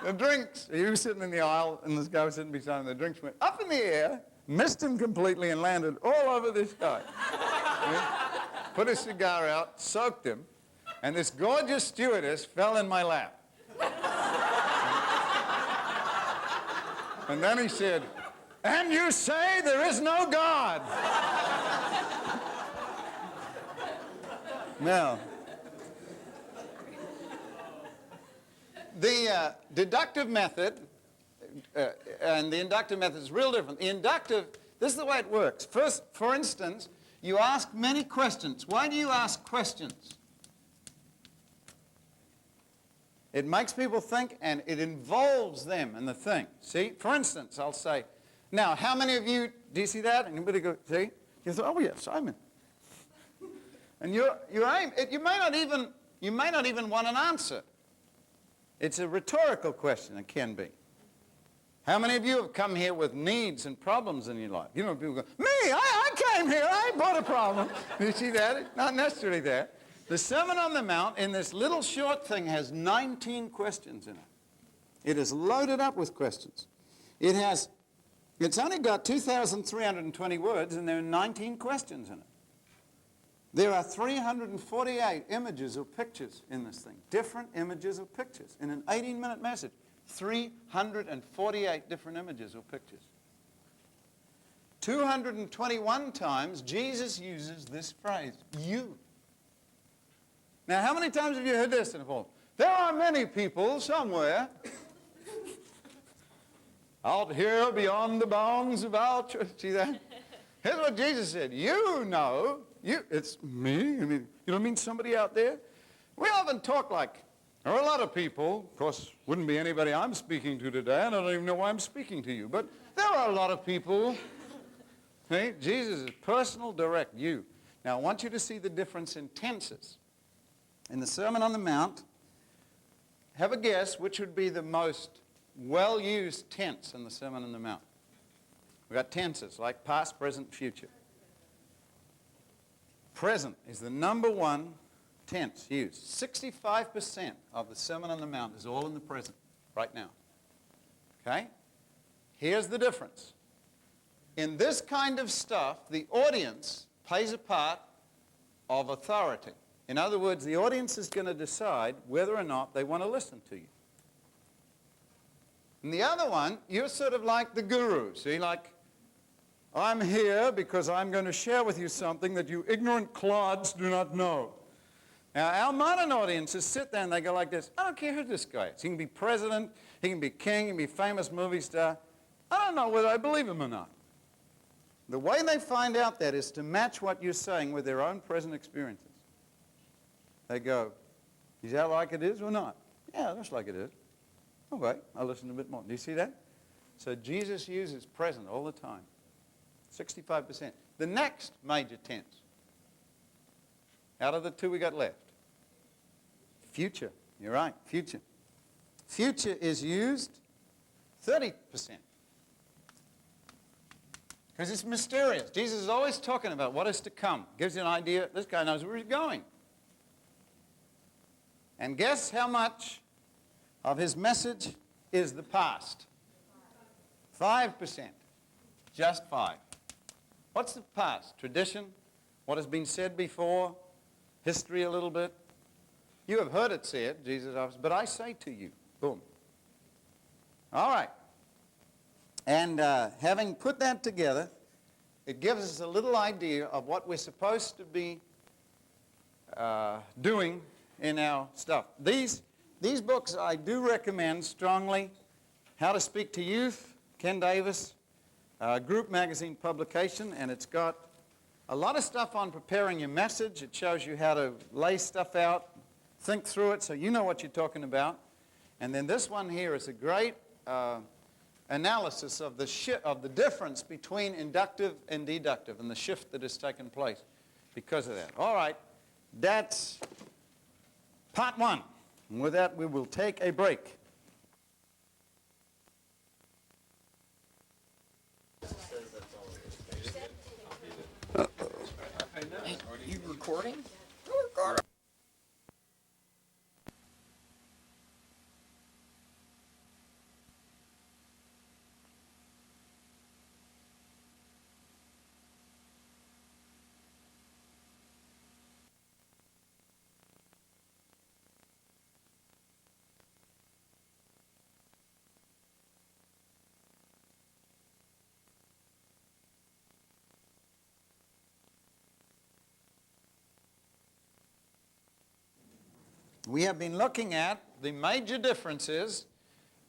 the drinks, he was sitting in the aisle, and this guy was sitting beside him. The drinks went up in the air, missed him completely, and landed all over this guy. Put his cigar out, soaked him, and this gorgeous stewardess fell in my lap. And then he said, and you say there is no God. Now, the deductive method and the inductive method is real different. The inductive, this is the way it works. First, for instance, you ask many questions. Why do you ask questions? It makes people think, and it involves them in the thing. See, for instance, I'll say, now, how many of you, do you see that? Anybody go, see? You thought, oh yes, I'm in. And you may not even want an answer. It's a rhetorical question, it can be. How many of you have come here with needs and problems in your life? You know, people go, me, I came here, I brought a problem. You see that? It's not necessarily that. The Sermon on the Mount in this little short thing has 19 questions in it. It is loaded up with questions. It's only got 2,320 words, and there are 19 questions in it. There are 348 images or pictures in this thing, different images or pictures. In an 18-minute message, 348 different images or pictures. 221 times Jesus uses this phrase, you. Now, how many times have you heard this in the Bible? There are many people somewhere out here beyond the bounds of our church. See that? Here's what Jesus said. You know, it's me. I mean, you don't mean somebody out there? We often talk like, there are a lot of people, of course, wouldn't be anybody I'm speaking to today, and I don't even know why I'm speaking to you, but there are a lot of people. See? Jesus is personal, direct, you. Now, I want you to see the difference in tenses. In the Sermon on the Mount, have a guess which would be the most well-used tense in the Sermon on the Mount. We've got tenses like past, present, future. Present is the number one tense used. 65% of the Sermon on the Mount is all in the present right now. Okay? Here's the difference. In this kind of stuff, the audience plays a part of authority. In other words, the audience is going to decide whether or not they want to listen to you. And the other one, you're sort of like the guru. See, like, I'm here because I'm going to share with you something that you ignorant clods do not know. Now, our modern audiences sit there and they go like this, I don't care who this guy is. He can be president, he can be king, he can be famous movie star. I don't know whether I believe him or not. The way they find out that is to match what you're saying with their own present experiences. They go, is that like it is or not? Yeah, that's like it is. Okay, I'll listen a bit more. Do you see that? So Jesus uses present all the time. 65%. The next major tense, out of the two we got left, future. You're right, future. Future is used 30%. Because it's mysterious. Jesus is always talking about what is to come. Gives you an idea, this guy knows where he's going. And guess how much of his message is the past? 5%. Just 5. What's the past? Tradition? What has been said before? History a little bit? You have heard it said, Jesus offers, but I say to you. Boom. All right. And having put that together, it gives us a little idea of what we're supposed to be doing in our stuff. These books I do recommend strongly. How to Speak to Youth, Ken Davis, group magazine publication, and it's got a lot of stuff on preparing your message. It shows you how to lay stuff out, think through it so you know what you're talking about. And then this one here is a great analysis of the difference between inductive and deductive and the shift that has taken place because of that. All right, that's part one. And with that, we will take a break. Hey, you recording? We have been looking at the major differences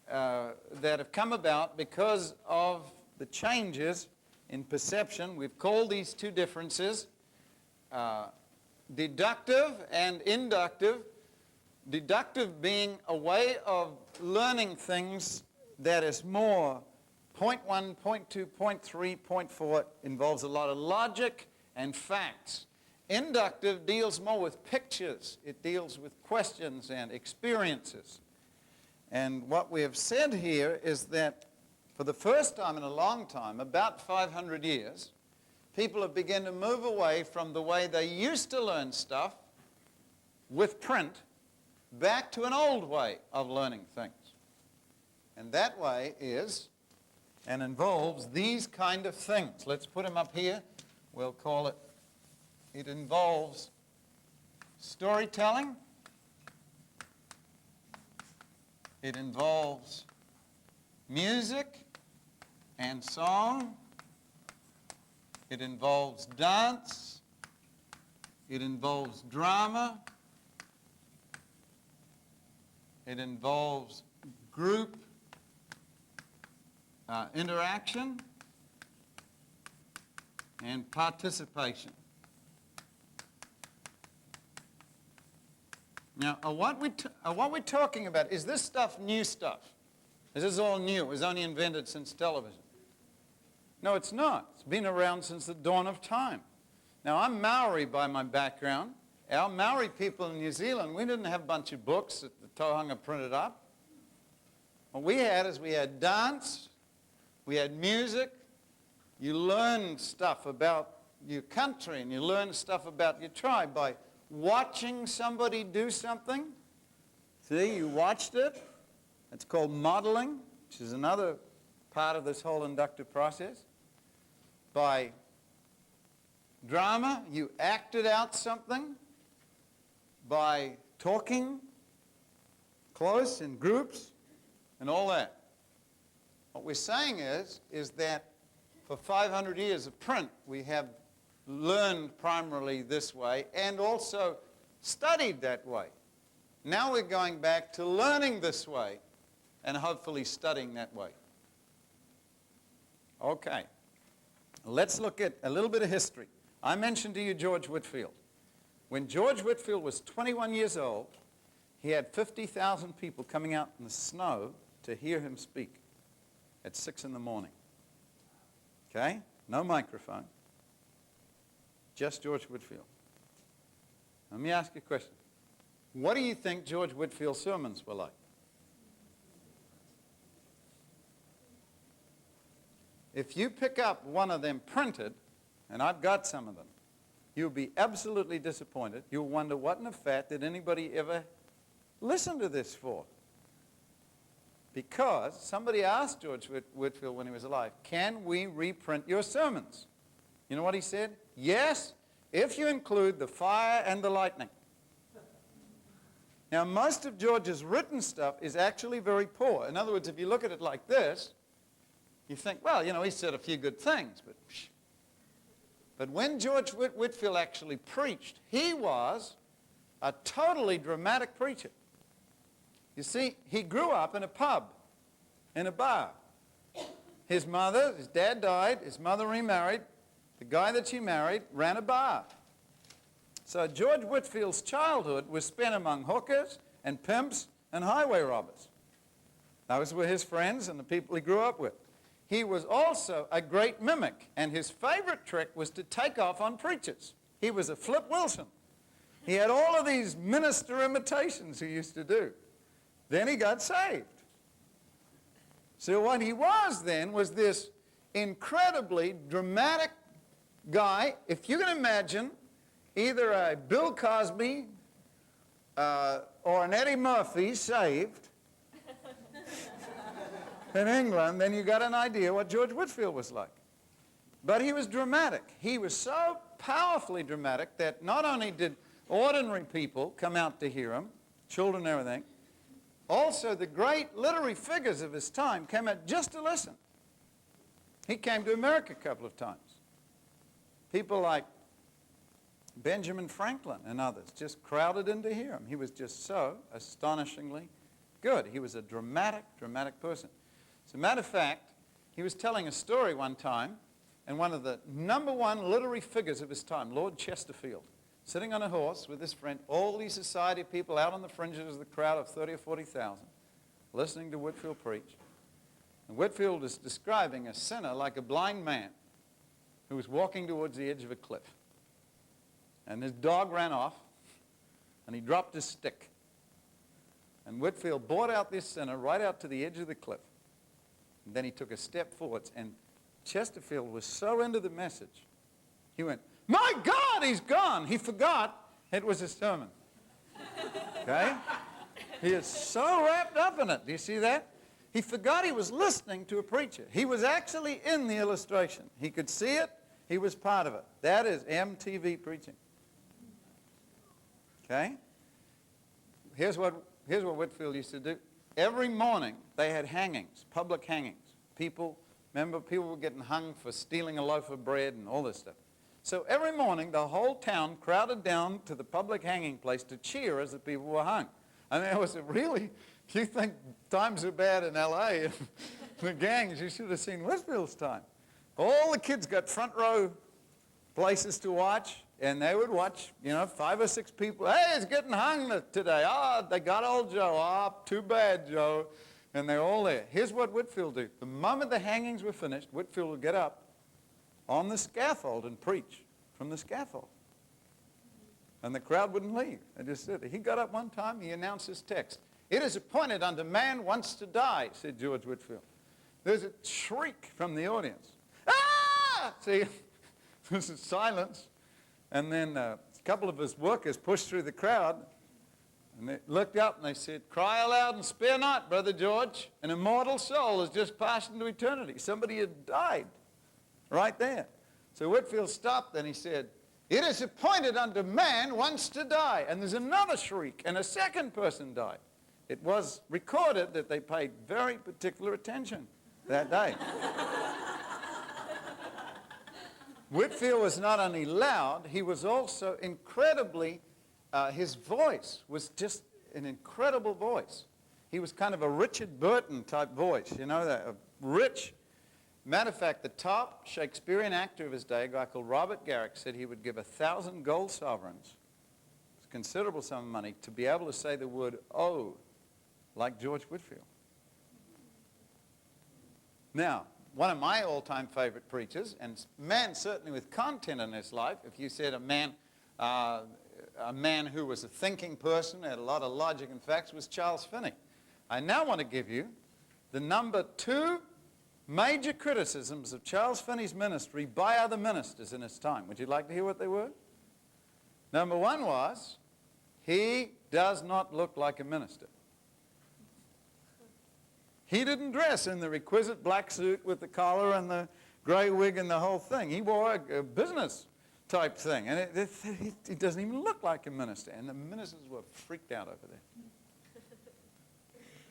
that have come about because of the changes in perception. We've called these two differences deductive and inductive. Deductive being a way of learning things that is more point 1, point 2, point 3, point 4, involves a lot of logic and facts. Inductive deals more with pictures. It deals with questions and experiences. And what we have said here is that for the first time in a long time, about 500 years, people have begun to move away from the way they used to learn stuff with print back to an old way of learning things. And that way is and involves these kind of things. Let's put them up here. We'll call it, it involves storytelling. It involves music and song. It involves dance. It involves drama. It involves group interaction and participation. Now, what we're talking about, is this stuff new stuff? Is this all new? It was only invented since television. No, it's not. It's been around since the dawn of time. Now, I'm Maori by my background. Our Maori people in New Zealand, we didn't have a bunch of books that the Tohunga printed up. What we had is we had dance, we had music. You learned stuff about your country and you learned stuff about your tribe by watching somebody do something. See, you watched it. It's called modeling, which is another part of this whole inductive process. By drama, you acted out something. By talking close in groups and all that. What we're saying is that for 500 years of print, we have learned primarily this way and also studied that way. Now we're going back to learning this way and hopefully studying that way. Okay. Let's look at a little bit of history. I mentioned to you George Whitefield. When George Whitefield was 21 years old, he had 50,000 people coming out in the snow to hear him speak at 6 in the morning. Okay? No microphone. Just George Whitefield. Let me ask you a question. What do you think George Whitefield's sermons were like? If you pick up one of them printed, and I've got some of them, you'll be absolutely disappointed. You'll wonder, what in the fat did anybody ever listen to this for? Because somebody asked George Whitefield when he was alive, can we reprint your sermons? You know what he said? Yes, if you include the fire and the lightning. Now, most of George's written stuff is actually very poor. In other words, if you look at it like this, you think, well, you know, he said a few good things, but when George Whitefield actually preached, he was a totally dramatic preacher. You see, he grew up in a pub, in a bar. His dad died, his mother remarried. The guy that she married ran a bar. So George Whitefield's childhood was spent among hookers and pimps and highway robbers. Those were his friends and the people he grew up with. He was also a great mimic, and his favorite trick was to take off on preachers. He was a Flip Wilson. He had all of these minister imitations he used to do. Then he got saved. So what he was then was this incredibly dramatic guy. If you can imagine either a Bill Cosby or an Eddie Murphy saved in England, then you got an idea what George Whitefield was like. But he was dramatic. He was so powerfully dramatic that not only did ordinary people come out to hear him, children and everything, also the great literary figures of his time came out just to listen. He came to America a couple of times. People like Benjamin Franklin and others just crowded in to hear him. He was just so astonishingly good. He was a dramatic person. As a matter of fact, he was telling a story one time, and one of the #1 literary figures of his time, Lord Chesterfield, sitting on a horse with his friend, all these society people out on the fringes of the crowd of 30 or 40,000, listening to Whitefield preach. And Whitefield is describing a sinner like a blind man who was walking towards the edge of a cliff. And his dog ran off, and he dropped his stick. And Whitefield brought out this sinner right out to the edge of the cliff. And then he took a step forwards, and Chesterfield was so into the message, he went, "My God, he's gone." He forgot it was a sermon. Okay? He is so wrapped up in it. Do you see that? He forgot he was listening to a preacher. He was actually in the illustration. He could see it. He was part of it. That is MTV preaching. Okay? Here's what Whitefield used to do. Every morning they had hangings, public hangings. People were getting hung for stealing a loaf of bread and all this stuff. So every morning the whole town crowded down to the public hanging place to cheer as the people were hung. I mean, it was really, if you think times are bad in L.A., the gangs, you should have seen Whitefield's time. All the kids got front row places to watch, and they would watch, 5 or 6 people. Hey, it's getting hung today. Oh, they got old Joe. Oh, too bad, Joe. And they're all there. Here's what Whitefield did. The moment the hangings were finished, Whitefield would get up on the scaffold and preach from the scaffold. And the crowd wouldn't leave. They just stood there. He got up one time, he announced his text. It is appointed unto man once to die, said George Whitefield. There's a shriek from the audience. Ah! See, there's a silence. And then a couple of his workers pushed through the crowd, and they looked up and they said, cry aloud and spare not, Brother George. An immortal soul has just passed into eternity. Somebody had died right there. So Whitefield stopped and he said, it is appointed unto man once to die. And there's another shriek, and a second person died. It was recorded that they paid very particular attention that day. Whitefield was not only loud, he was also incredibly, his voice was just an incredible voice. He was kind of a Richard Burton type voice, you know, a rich. Matter of fact, the top Shakespearean actor of his day, a guy called Robert Garrick, said he would give 1,000 gold sovereigns, it's a considerable sum of money, to be able to say the word "oh" like George Whitefield. Now, one of my all-time favorite preachers, and man certainly with content in his life, if you said a man who was a thinking person, had a lot of logic and facts, was Charles Finney. I now want to give you the number 2 major criticisms of Charles Finney's ministry by other ministers in his time. Would you like to hear what they were? Number 1 was, he does not look like a minister. He didn't dress in the requisite black suit with the collar and the gray wig and the whole thing. He wore a business type thing. And he doesn't even look like a minister. And the ministers were freaked out over there.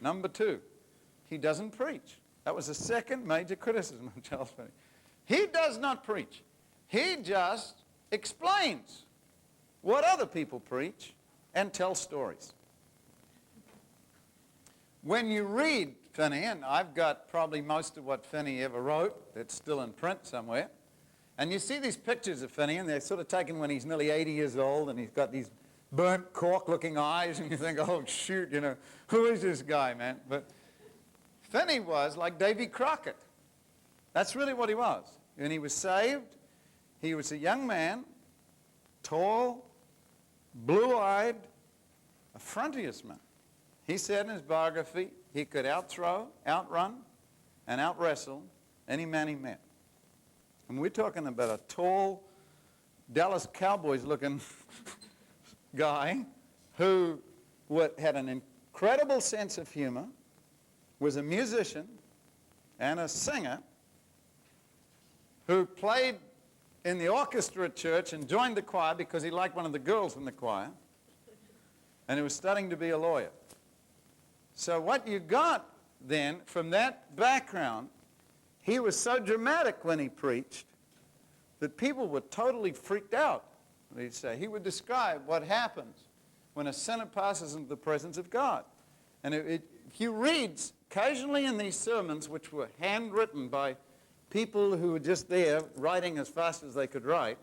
Number 2, he doesn't preach. That was the second major criticism of Charles Finney. He does not preach. He just explains what other people preach and tells stories. When you read Finney, and I've got probably most of what Finney ever wrote, it's still in print somewhere, and you see these pictures of Finney, and they're sort of taken when he's nearly 80 years old, and he's got these burnt cork-looking eyes, and you think, oh, shoot, you know, who is this guy, man? But Finney was like Davy Crockett. That's really what he was. When he was saved, he was a young man, tall, blue-eyed, a frontiersman. He said in his biography he could outthrow, outrun, and outwrestle any man he met. And we're talking about a tall, Dallas Cowboys-looking guy who had an incredible sense of humor, was a musician and a singer, who played in the orchestra at church and joined the choir because he liked one of the girls in the choir, and he was studying to be a lawyer. So what you got then from that background, he was so dramatic when he preached that people were totally freaked out. He'd say, he would describe what happens when a sinner passes into the presence of God. And if you read occasionally in these sermons, which were handwritten by people who were just there writing as fast as they could write,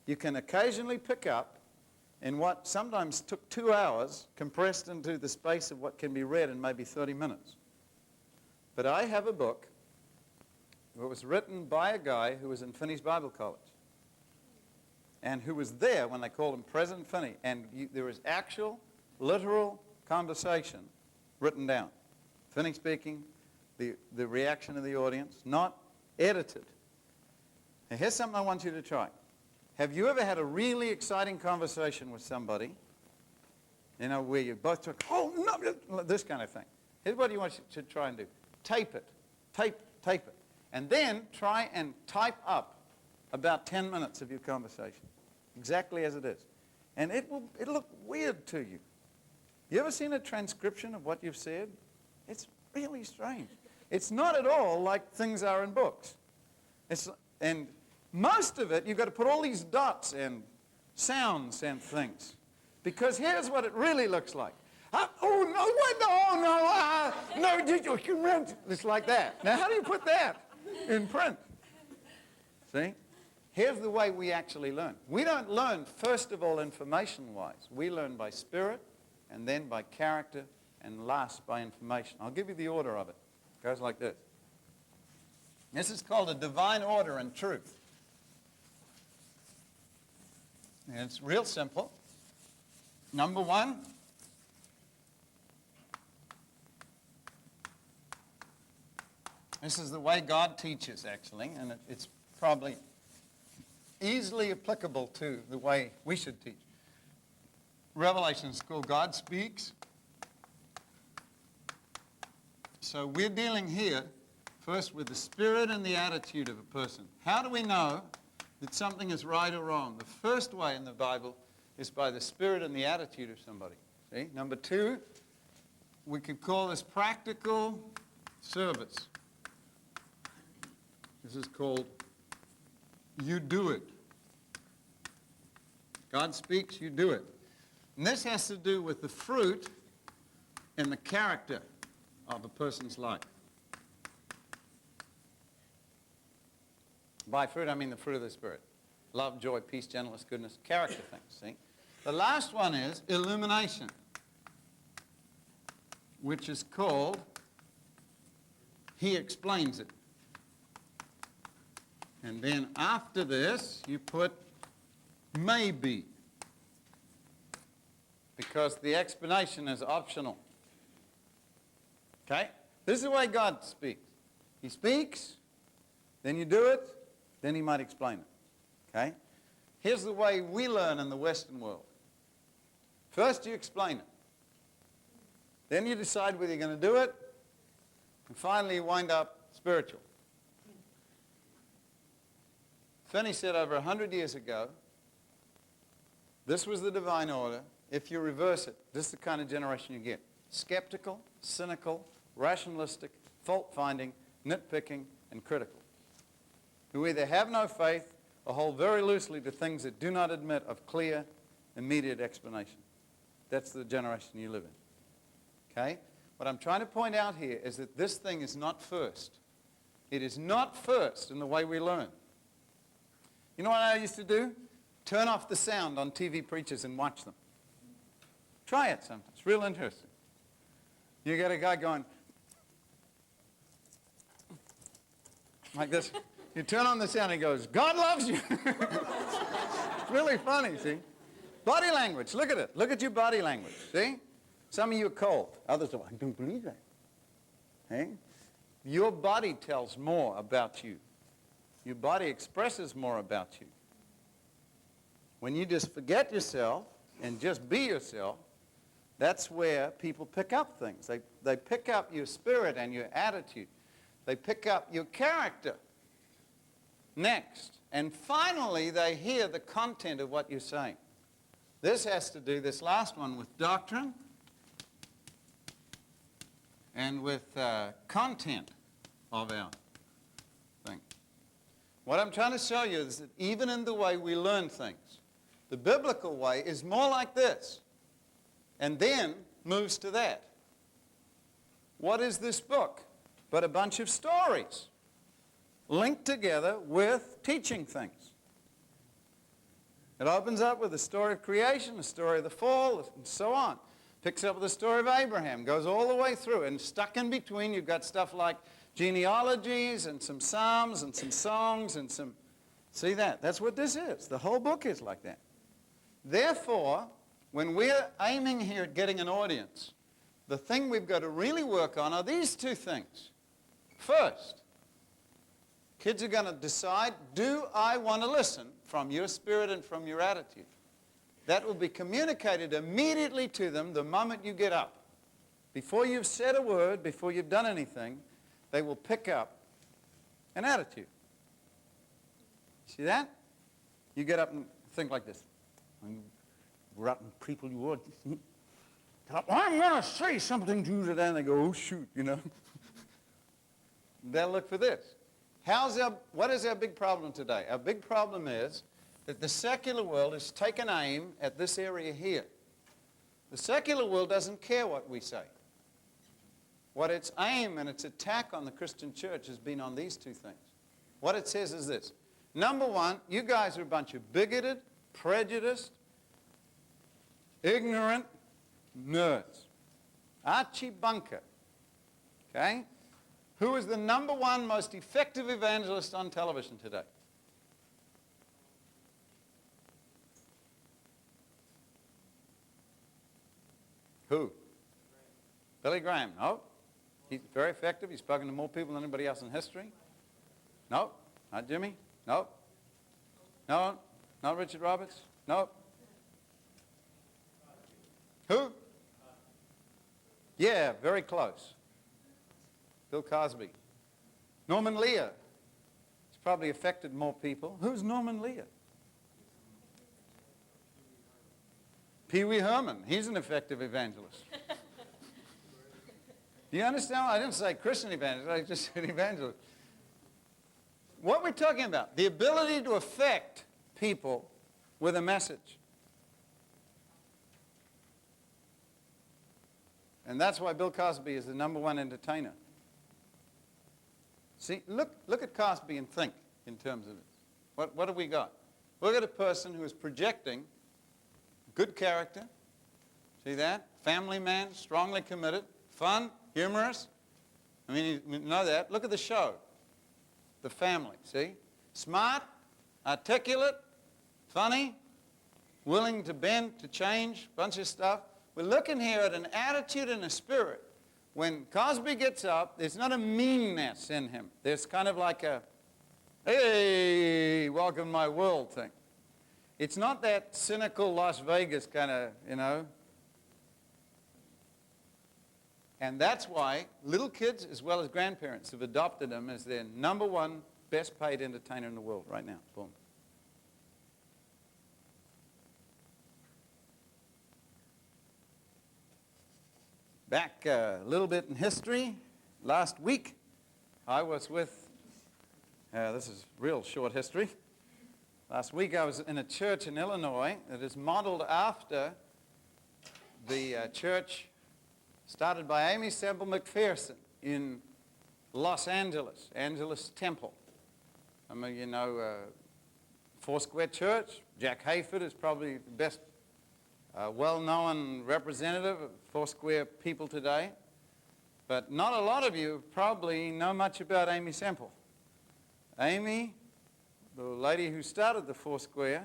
you can occasionally pick up in what sometimes took 2 hours compressed into the space of what can be read in maybe 30 minutes. But I have a book that was written by a guy who was in Finney's Bible College and who was there when they called him President Finney, and there was actual, literal conversation written down. Finney speaking, the reaction of the audience, not edited. Now, here's something I want you to try. Have you ever had a really exciting conversation with somebody, you know, where you both talk, oh, no, this kind of thing? Here's what you want to try and do. Tape it. Tape it. And then try and type up about 10 minutes of your conversation, exactly as it is. And it'll look weird to you. You ever seen a transcription of what you've said? It's really strange. It's not at all like things are in books. And most of it, you've got to put all these dots and sounds and things. Because here's what it really looks like. It's like that. Now, how do you put that in print? See? Here's the way we actually learn. We don't learn, first of all, information-wise. We learn by spirit, and then by character, and last by information. I'll give you the order of it. It goes like this. This is called a divine order and truth. And it's real simple. Number 1, This is the way God teaches, actually, and it's probably easily applicable to the way we should teach. Revelation is called God Speaks. So we're dealing here first with the spirit and the attitude of a person. How do we know that something is right or wrong? The first way in the Bible is by the spirit and the attitude of somebody. See? Number two, we could call this practical service. This is called you do it. God speaks, you do it. And this has to do with the fruit and the character of a person's life. By fruit, I mean the fruit of the Spirit. Love, joy, peace, gentleness, goodness, character things, see? The last one is illumination, which is called, he explains it. And then after this, you put maybe, because the explanation is optional. Okay? This is the way God speaks. He speaks, then you do it, then he might explain it. Okay? Here's the way we learn in the Western world. First you explain it. Then you decide whether you're going to do it, and finally you wind up spiritual. Finney said over 100 years ago, this was the divine order. If you reverse it, this is the kind of generation you get. Skeptical, cynical, rationalistic, fault-finding, nitpicking, and critical. Who either have no faith or hold very loosely to things that do not admit of clear, immediate explanation. That's the generation you live in. Okay? What I'm trying to point out here is that this thing is not first. It is not first in the way we learn. You know what I used to do? Turn off the sound on TV preachers and watch them. Try it sometimes. It's real interesting. You get a guy going like this. You turn on the sound and he goes, God loves you. It's really funny, see? Body language. Look at it. Look at your body language. See? Some of you are cold. Others are, I don't believe that. Hey? Your body tells more about you. Your body expresses more about you. When you just forget yourself and just be yourself, that's where people pick up things. They pick up your spirit and your attitude. They pick up your character next. And finally, they hear the content of what you're saying. This has to do, this last one, with doctrine and with content of our thing. What I'm trying to show you is that even in the way we learn things, the biblical way is more like this, and then moves to that. What is this book but a bunch of stories linked together with teaching things? It opens up with the story of creation, the story of the fall, and so on. Picks up with the story of Abraham, goes all the way through, and stuck in between you've got stuff like genealogies and some psalms and some songs and some... See that? That's what this is. The whole book is like that. Therefore, when we're aiming here at getting an audience, the thing we've got to really work on are these two things. First, kids are going to decide, do I want to listen from your spirit and from your attitude? That will be communicated immediately to them the moment you get up. Before you've said a word, before you've done anything, they will pick up an attitude. See that? You get up and think like this. Rotten people you are. I'm going to say something to you today. And they go, oh, shoot, you know. They'll look for this. What is our big problem today? Our big problem is that the secular world has taken aim at this area here. The secular world doesn't care what we say. What its aim and its attack on the Christian church has been on these two things. What it says is this. Number one, you guys are a bunch of bigoted, prejudiced, ignorant nerds. Archie Bunker, okay? Who is the number one most effective evangelist on television today? Who? Billy Graham. No. He's very effective. He's spoken to more people than anybody else in history. No, not Jimmy. No. No, not Richard Roberts. No. Who? Yeah, very close. Bill Cosby. Norman Lear. He's probably affected more people. Who's Norman Lear? Pee Wee Herman. He's an effective evangelist. Do you understand? I didn't say Christian evangelist. I just said evangelist. What we're talking about, the ability to affect people with a message. And that's why Bill Cosby is the #1 entertainer. See, look at Cosby and think in terms of this. What have we got? We've got a person who is projecting good character. See that? Family man, strongly committed, fun, humorous. I mean, you know that. Look at the show. The Family, see? Smart, articulate, funny, willing to bend, to change, bunch of stuff. We're looking here at an attitude and a spirit. When Cosby gets up, there's not a meanness in him. There's kind of like a, hey, welcome to my world thing. It's not that cynical Las Vegas kind of, you know. And that's why little kids as well as grandparents have adopted him as their #1 best paid entertainer in the world right now. Boom. Back a little bit in history, last week I was with, this is real short history. Last week I was in a church in Illinois that is modeled after the church started by Amy Semple McPherson in Los Angeles, Angeles Temple. I mean, you know, Foursquare Church. Jack Hayford is probably the best well-known representative of Foursquare people today. But not a lot of you probably know much about Amy Semple. Amy, the lady who started the Foursquare,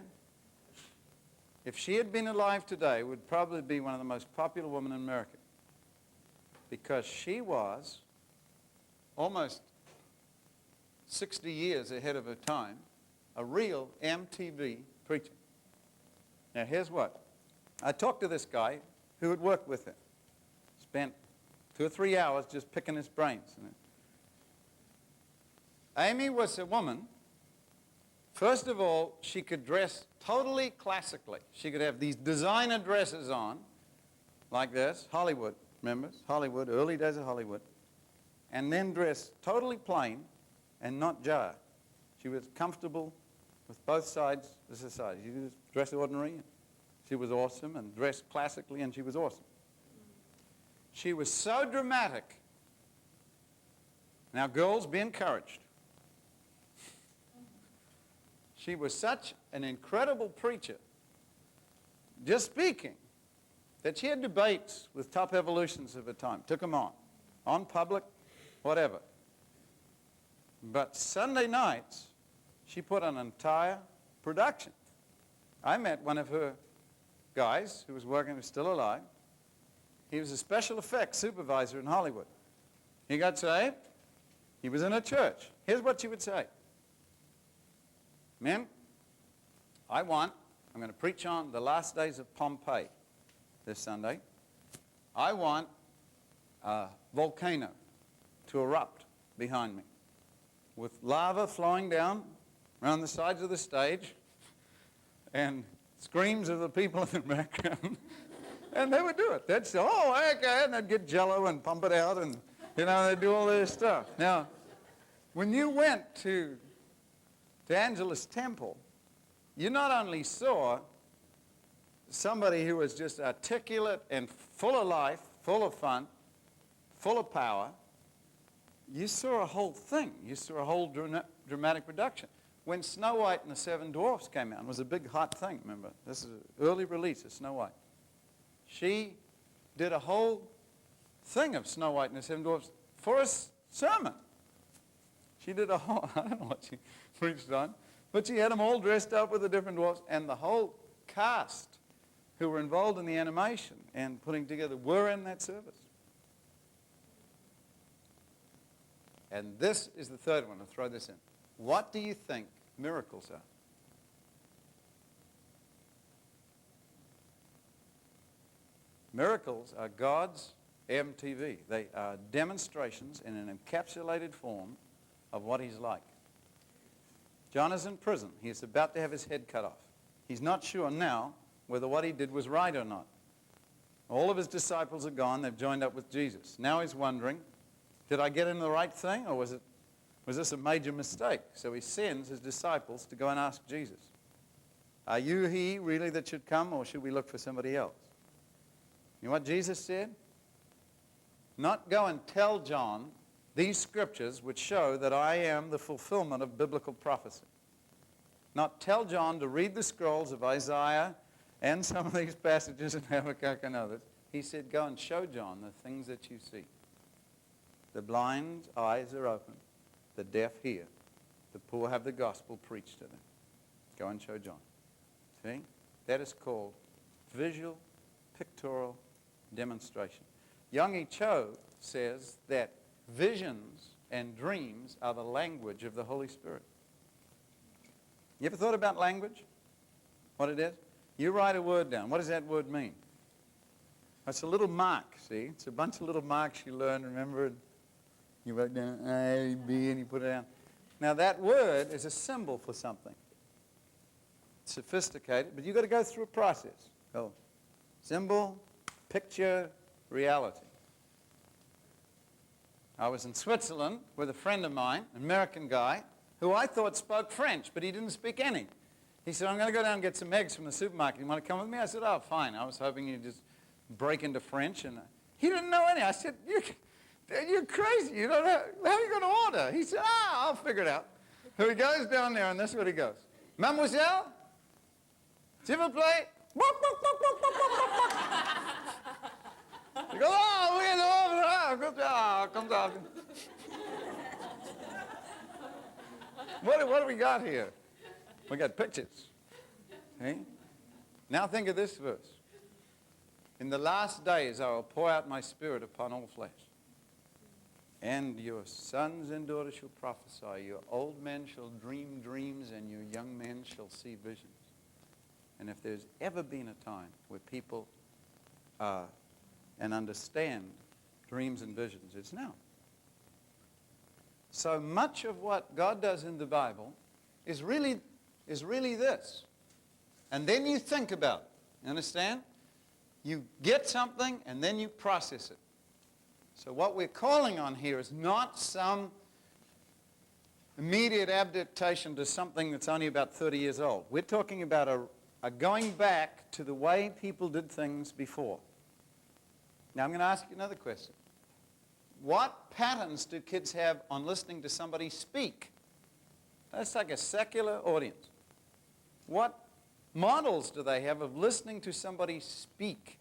if she had been alive today, would probably be one of the most popular women in America. Because she was almost 60 years ahead of her time, a real MTV preacher. Now here's what. I talked to this guy who had worked with her. Spent 2 or 3 hours just picking his brains. Amy was a woman. First of all, she could dress totally classically. She could have these designer dresses on, like this, Hollywood. Remember, Hollywood, early days of Hollywood, and then dress totally plain and not jar. She was comfortable with both sides of society. She was dressed ordinary, she was awesome, and dressed classically, and she was awesome. She was so dramatic. Now, girls, be encouraged. She was such an incredible preacher, just speaking, that she had debates with top evolutionists of her time. Took them on public, whatever. But Sunday nights, she put on an entire production. I met one of her guys who was working, who's still alive. He was a special effects supervisor in Hollywood. He got saved. He was in a church. Here's what she would say. Men, I'm going to preach on the last days of Pompeii this Sunday. I want a volcano to erupt behind me with lava flowing down around the sides of the stage and screams of the people in the background. And they would do it. They'd say, oh, okay, and they'd get Jell-O and pump it out, and, you know, they'd do all this stuff. Now, when you went to Angeles Temple, you not only saw somebody who was just articulate and full of life, full of fun, full of power, you saw a whole thing. You saw a whole dramatic production. When Snow White and the Seven Dwarfs came out, it was a big hot thing, remember? This is an early release of Snow White. She did a whole thing of Snow White and the Seven Dwarfs for a sermon. She did a whole, I don't know what she preached on, but she had them all dressed up with the different dwarfs, and the whole cast who were involved in the animation and putting together were in that service. And this is the third one. I'll throw this in. What do you think miracles are? Miracles are God's MTV. They are demonstrations in an encapsulated form of what he's like. John is in prison. He's about to have his head cut off. He's not sure now whether what he did was right or not. All of his disciples are gone. They've joined up with Jesus. Now he's wondering, did I get into the right thing, or was this a major mistake? So he sends his disciples to go and ask Jesus, are you he really that should come, or should we look for somebody else? You know what Jesus said? Not go and tell John these scriptures which show that I am the fulfillment of biblical prophecy. Not tell John to read the scrolls of Isaiah and some of these passages in Habakkuk and others. He said, go and show John the things that you see. The blind eyes are opened, the deaf hear, the poor have the gospel preached to them. Go and show John. See? That is called visual, pictorial demonstration. Young Cho says that visions and dreams are the language of the Holy Spirit. You ever thought about language? What it is? You write a word down. What does that word mean? It's a little mark, see? It's a bunch of little marks you learn, remember? You write down A, B, and you put it down. Now that word is a symbol for something. It's sophisticated, but you've got to go through a process. Go symbol, picture, reality. I was in Switzerland with a friend of mine, an American guy, who I thought spoke French, but he didn't speak any. He said, I'm going to go down and get some eggs from the supermarket. You want to come with me? I said, oh, fine. I was hoping you'd just break into French. And he didn't know any. I said, you're crazy. You don't know. How are you going to order? He said, I'll figure it out. So he goes down there, and this is what he goes. Mademoiselle, s'il vous plaît. He goes, oh, we're over. Come on. What do we got here? We got pictures. Okay? Now think of this verse. In the last days I will pour out my spirit upon all flesh. And your sons and daughters shall prophesy. Your old men shall dream dreams, and your young men shall see visions. And if there's ever been a time where people and understand dreams and visions, it's now. So much of what God does in the Bible is really this. And then you think about it. You understand? You get something and then you process it. So what we're calling on here is not some immediate adaptation to something that's only about 30 years old. We're talking about a going back to the way people did things before. Now I'm going to ask you another question. What patterns do kids have on listening to somebody speak? That's like a secular audience. What models do they have of listening to somebody speak?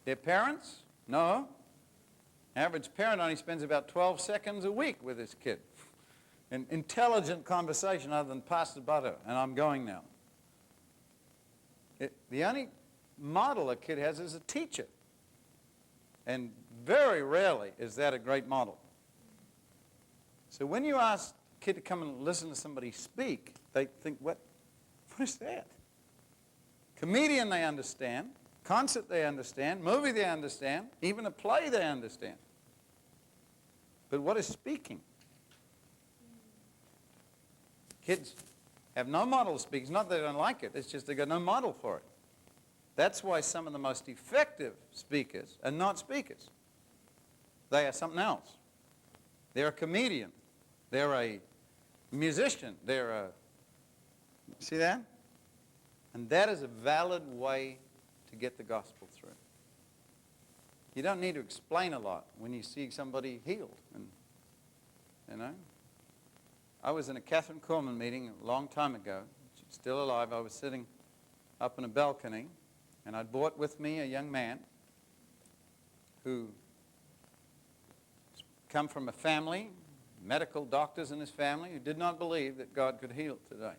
Their parents? No. Average parent only spends about 12 seconds a week with his kid. An intelligent conversation other than pass the butter, and I'm going now. The only model a kid has is a teacher. And very rarely is that a great model. So when you ask a kid to come and listen to somebody speak, they think, what is that? Comedian they understand, concert they understand, movie they understand, even a play they understand. But what is speaking? Kids have no model of speaking. It's not that they don't like it, it's just they've got no model for it. That's why some of the most effective speakers are not speakers. They are something else. They're a comedian. They're a musician. They're a... See that? And that is a valid way to get the gospel through. You don't need to explain a lot when you see somebody healed. And, you know? I was in a Catherine Kuhlman meeting a long time ago. She's still alive. I was sitting up in a balcony, and I'd brought with me a young man who come from a family, medical doctors in his family, who did not believe that God could heal today.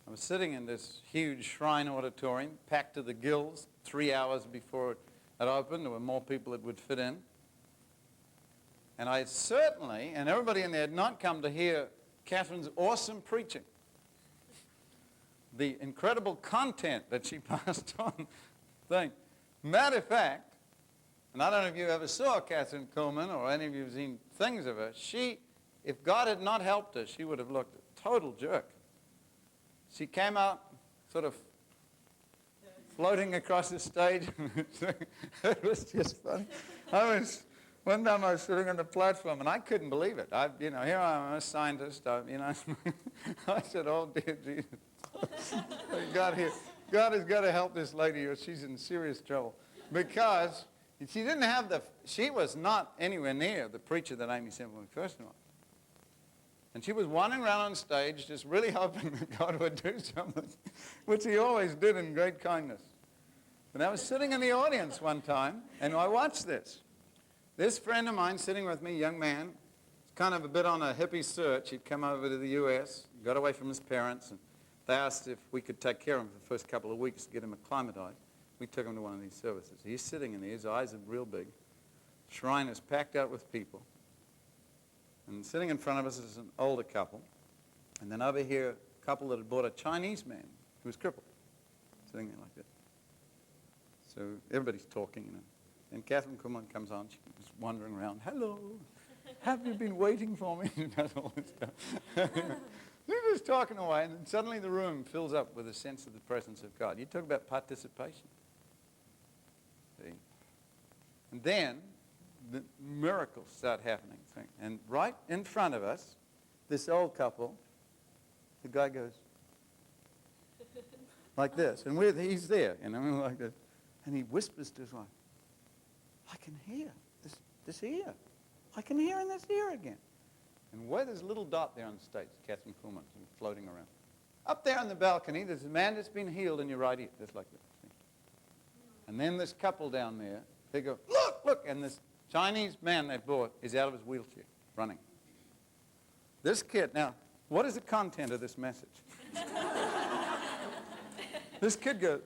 I was sitting in this huge shrine auditorium, packed to the gills, 3 hours before it opened. There were more people that would fit in. And I certainly, and everybody in there had not come to hear Catherine's awesome preaching. The incredible content that she passed on. Thing. Matter of fact, and I don't know if you ever saw Catherine Kuhlman or any of you have seen things of her, if God had not helped her, she would have looked a total jerk. She came out sort of floating across the stage. It was just funny. One time I was sitting on the platform and I couldn't believe it. Here I am, I'm a scientist. I said, oh dear Jesus, God has got to help this lady or she's in serious trouble. Because she was not anywhere near the preacher that Amy sent when we first knew her. And she was wandering around on stage just really hoping that God would do something, which he always did in great kindness. And I was sitting in the audience one time, and I watched this. This friend of mine sitting with me, young man, kind of a bit on a hippie search. He'd come over to the U.S., got away from his parents, and they asked if we could take care of him for the first couple of weeks to get him acclimatized. We took him to one of these services. He's sitting in there, his eyes are real big. Shrine is packed out with people. And sitting in front of us is an older couple. And then over here, a couple that had brought a Chinese man who was crippled, sitting there like that. So everybody's talking, And Catherine Kuhlman comes on. She was wandering around. Hello, have you been waiting for me? She does all this stuff. They're just talking away, and then suddenly the room fills up with a sense of the presence of God. You talk about participation. See? And then the miracles start happening. And right in front of us, this old couple, the guy goes like this. And he's there, like this. And he whispers to his wife, I can hear this ear. I can hear in this ear again. And where there's a little dot there on the stage, Catherine Kuhlman, floating around. Up there on the balcony, there's a man that's been healed in your right ear, just like that. See? And then this couple down there, they go, look, and this Chinese man they brought is out of his wheelchair, running. This kid, now, what is the content of this message? This kid goes,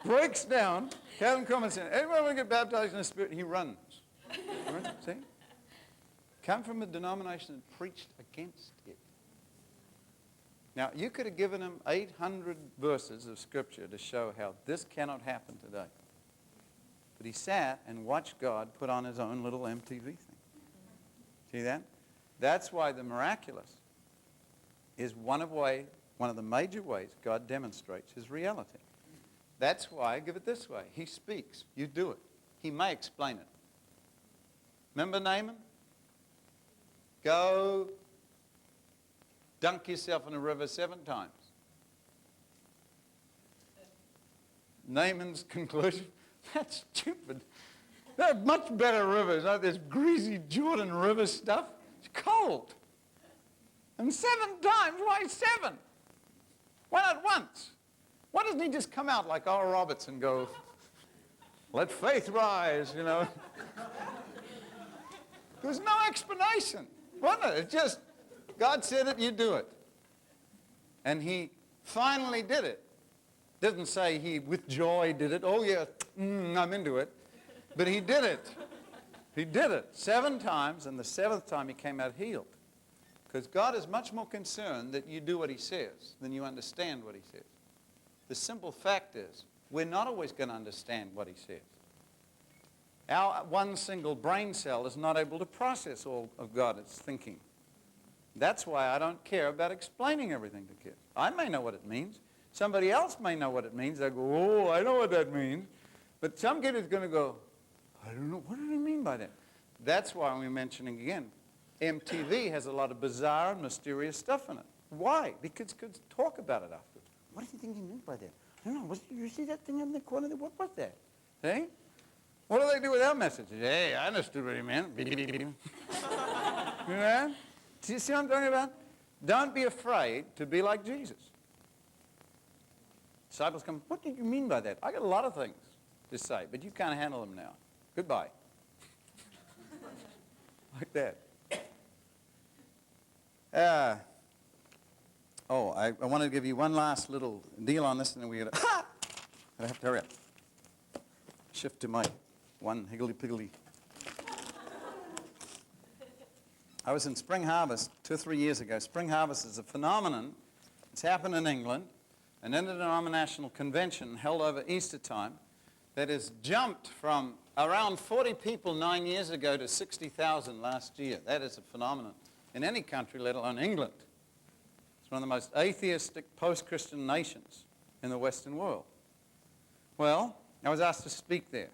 breaks down. Catherine Kuhlman said, anyone want to get baptized in the Spirit? He runs. See? Come from a denomination that preached against it. Now, you could have given him 800 verses of Scripture to show how this cannot happen today. But he sat and watched God put on his own little MTV thing. See that? That's why the miraculous is one of the major ways God demonstrates his reality. That's why, give it this way, he speaks, you do it. He may explain it. Remember Naaman? Go dunk yourself in a river 7 times. Naaman's conclusion, that's stupid. There are much better rivers, like this greasy Jordan River stuff. It's cold. And 7 times, why 7? Why not once? Why doesn't he just come out like Oral Roberts and go, let faith rise, There's no explanation, wasn't it? It's just, God said it, you do it. And he finally did it. Didn't say he with joy did it. Oh yeah, I'm into it. But he did it. He did it 7 times, and the 7th time he came out healed. Because God is much more concerned that you do what he says than you understand what he says. The simple fact is, we're not always going to understand what he says. Our one single brain cell is not able to process all of God's thinking. That's why I don't care about explaining everything to kids. I may know what it means. Somebody else may know what it means. They go, oh, I know what that means. But some kid is going to go, I don't know, what do they mean by that? That's why we're mentioning again, MTV has a lot of bizarre and mysterious stuff in it. Why? Because kids talk about it afterwards. What do you think he meant by that? I don't know. You see that thing in the corner there? What was that? See? What do they do with our messages? Hey, I understood what he meant. You know? Do you see what I'm talking about? Don't be afraid to be like Jesus. Disciples come, what did you mean by that? I got a lot of things to say, but you can't handle them now. Goodbye. Like that. I want to give you one last little deal on this, and then I have to hurry up. Shift to my one higgledy-piggledy I was in Spring Harvest 2 or 3 years ago. Spring Harvest is a phenomenon. It's happened in England, an interdenominational convention held over Easter time that has jumped from around 40 people 9 years ago to 60,000 last year. That is a phenomenon in any country, let alone England. It's one of the most atheistic post-Christian nations in the Western world. Well, I was asked to speak there.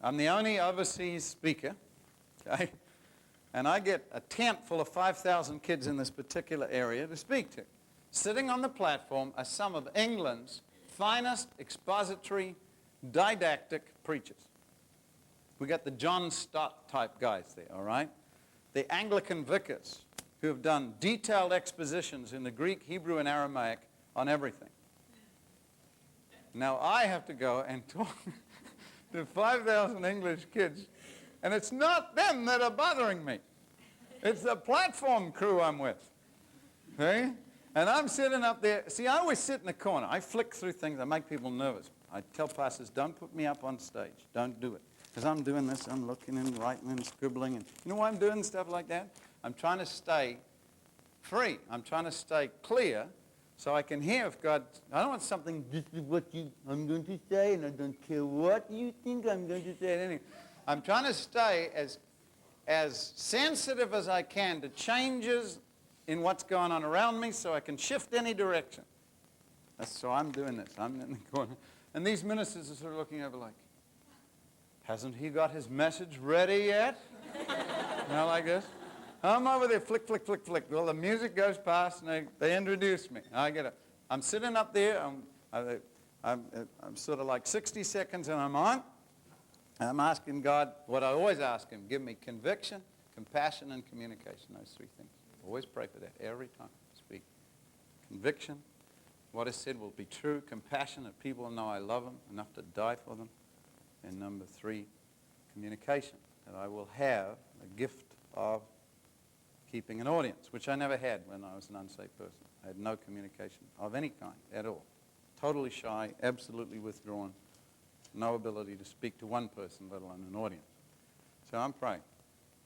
I'm the only overseas speaker, okay? And I get a tent full of 5,000 kids in this particular area to speak to. Sitting on the platform are some of England's finest expository, didactic preachers. We got the John Stott type guys there, all right? The Anglican vicars who have done detailed expositions in the Greek, Hebrew, and Aramaic on everything. Now I have to go and talk to 5,000 English kids, and it's not them that are bothering me. It's the platform crew I'm with. Okay? And I'm sitting up there. See, I always sit in the corner. I flick through things. I make people nervous. I tell pastors, don't put me up on stage. Don't do it. Because I'm doing this. I'm looking and writing and scribbling. And you know why I'm doing stuff like that? I'm trying to stay free. I'm trying to stay clear so I can hear if God, I don't want something, this is what I'm going to say, and I don't care what you think I'm going to say. Anyway, I'm trying to stay as sensitive as I can to changes in what's going on around me so I can shift any direction. So I'm doing this. I'm in the corner. And these ministers are sort of looking over like, hasn't he got his message ready yet? You know, like this. I'm over there, flick, flick, flick, flick. Well, the music goes past, and they introduce me. I'm sitting up there. I'm sort of like 60 seconds, and I'm on. I'm asking God what I always ask him. Give me conviction, compassion, and communication, those three things. Always pray for that every time I speak. Conviction, what is said will be true. Compassion, that people will know I love them enough to die for them. And number 3, communication, that I will have a gift of keeping an audience, which I never had when I was an unsaved person. I had no communication of any kind at all. Totally shy, absolutely withdrawn, no ability to speak to one person, let alone an audience. So I'm praying.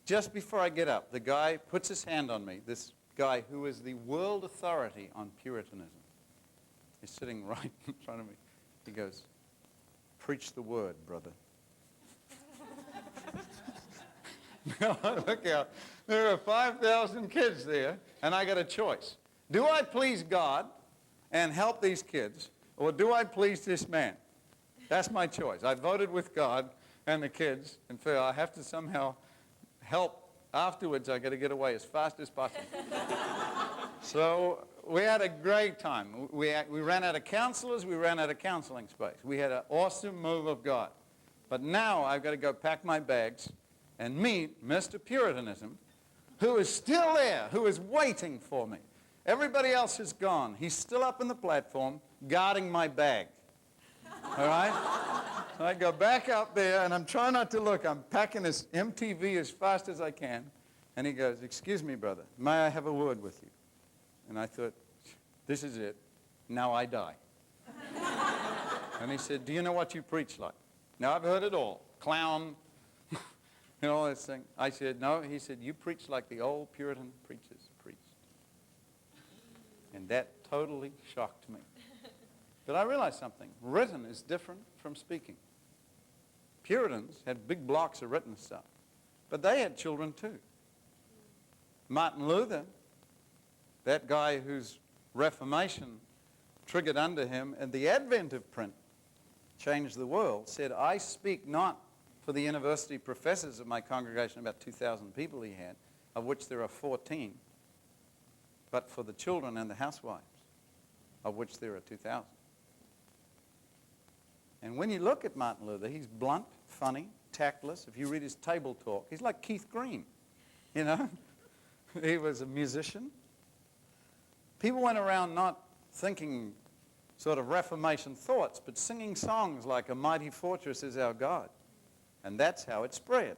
Just before I get up, the guy puts his hand on me, this guy who is the world authority on Puritanism. He's sitting right in front of me. He goes, preach the word, brother. Now, look out. There are 5,000 kids there, and I got a choice. Do I please God and help these kids, or do I please this man? That's my choice. I voted with God and the kids, and feel I have to somehow help. Afterwards, I got to get away as fast as possible. So we had a great time. We ran out of counselors. We ran out of counseling space. We had an awesome move of God. But now I've got to go pack my bags and meet Mr. Puritanism, who is still there, who is waiting for me. Everybody else is gone. He's still up on the platform guarding my bag. All right? So I go back up there, and I'm trying not to look. I'm packing this MTV as fast as I can. And he goes, excuse me, brother, may I have a word with you? And I thought, this is it. Now I die. And he said, do you know what you preach like? Now, I've heard it all. Clown, and all this thing. I said, no. He said, you preach like the old Puritan preachers preached. And that totally shocked me. But I realized something. Written is different from speaking. Puritans had big blocks of written stuff. But they had children too. Martin Luther, that guy whose Reformation triggered under him, and the advent of print changed the world, said, I speak not for the university professors of my congregation, about 2,000 people he had, of which there are 14, but for the children and the housewives, of which there are 2,000. And when you look at Martin Luther, he's blunt, funny, tactless. If you read his table talk, he's like Keith Green, you know. He was a musician. People went around not thinking sort of Reformation thoughts, but singing songs like A Mighty Fortress Is Our God. And that's how it spread.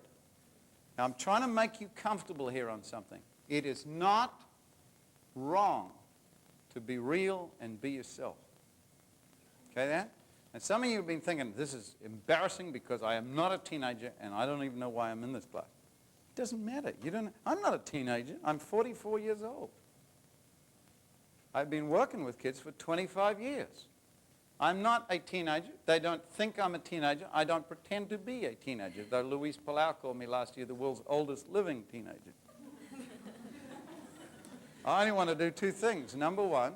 Now, I'm trying to make you comfortable here on something. It is not wrong to be real and be yourself. Okay, that? And some of you have been thinking, this is embarrassing because I am not a teenager and I don't even know why I'm in this class. It doesn't matter. I'm not a teenager. I'm 44 years old. I've been working with kids for 25 years. I'm not a teenager. They don't think I'm a teenager. I don't pretend to be a teenager, though Luis Palau called me last year the world's oldest living teenager. I only want to do two things. Number one,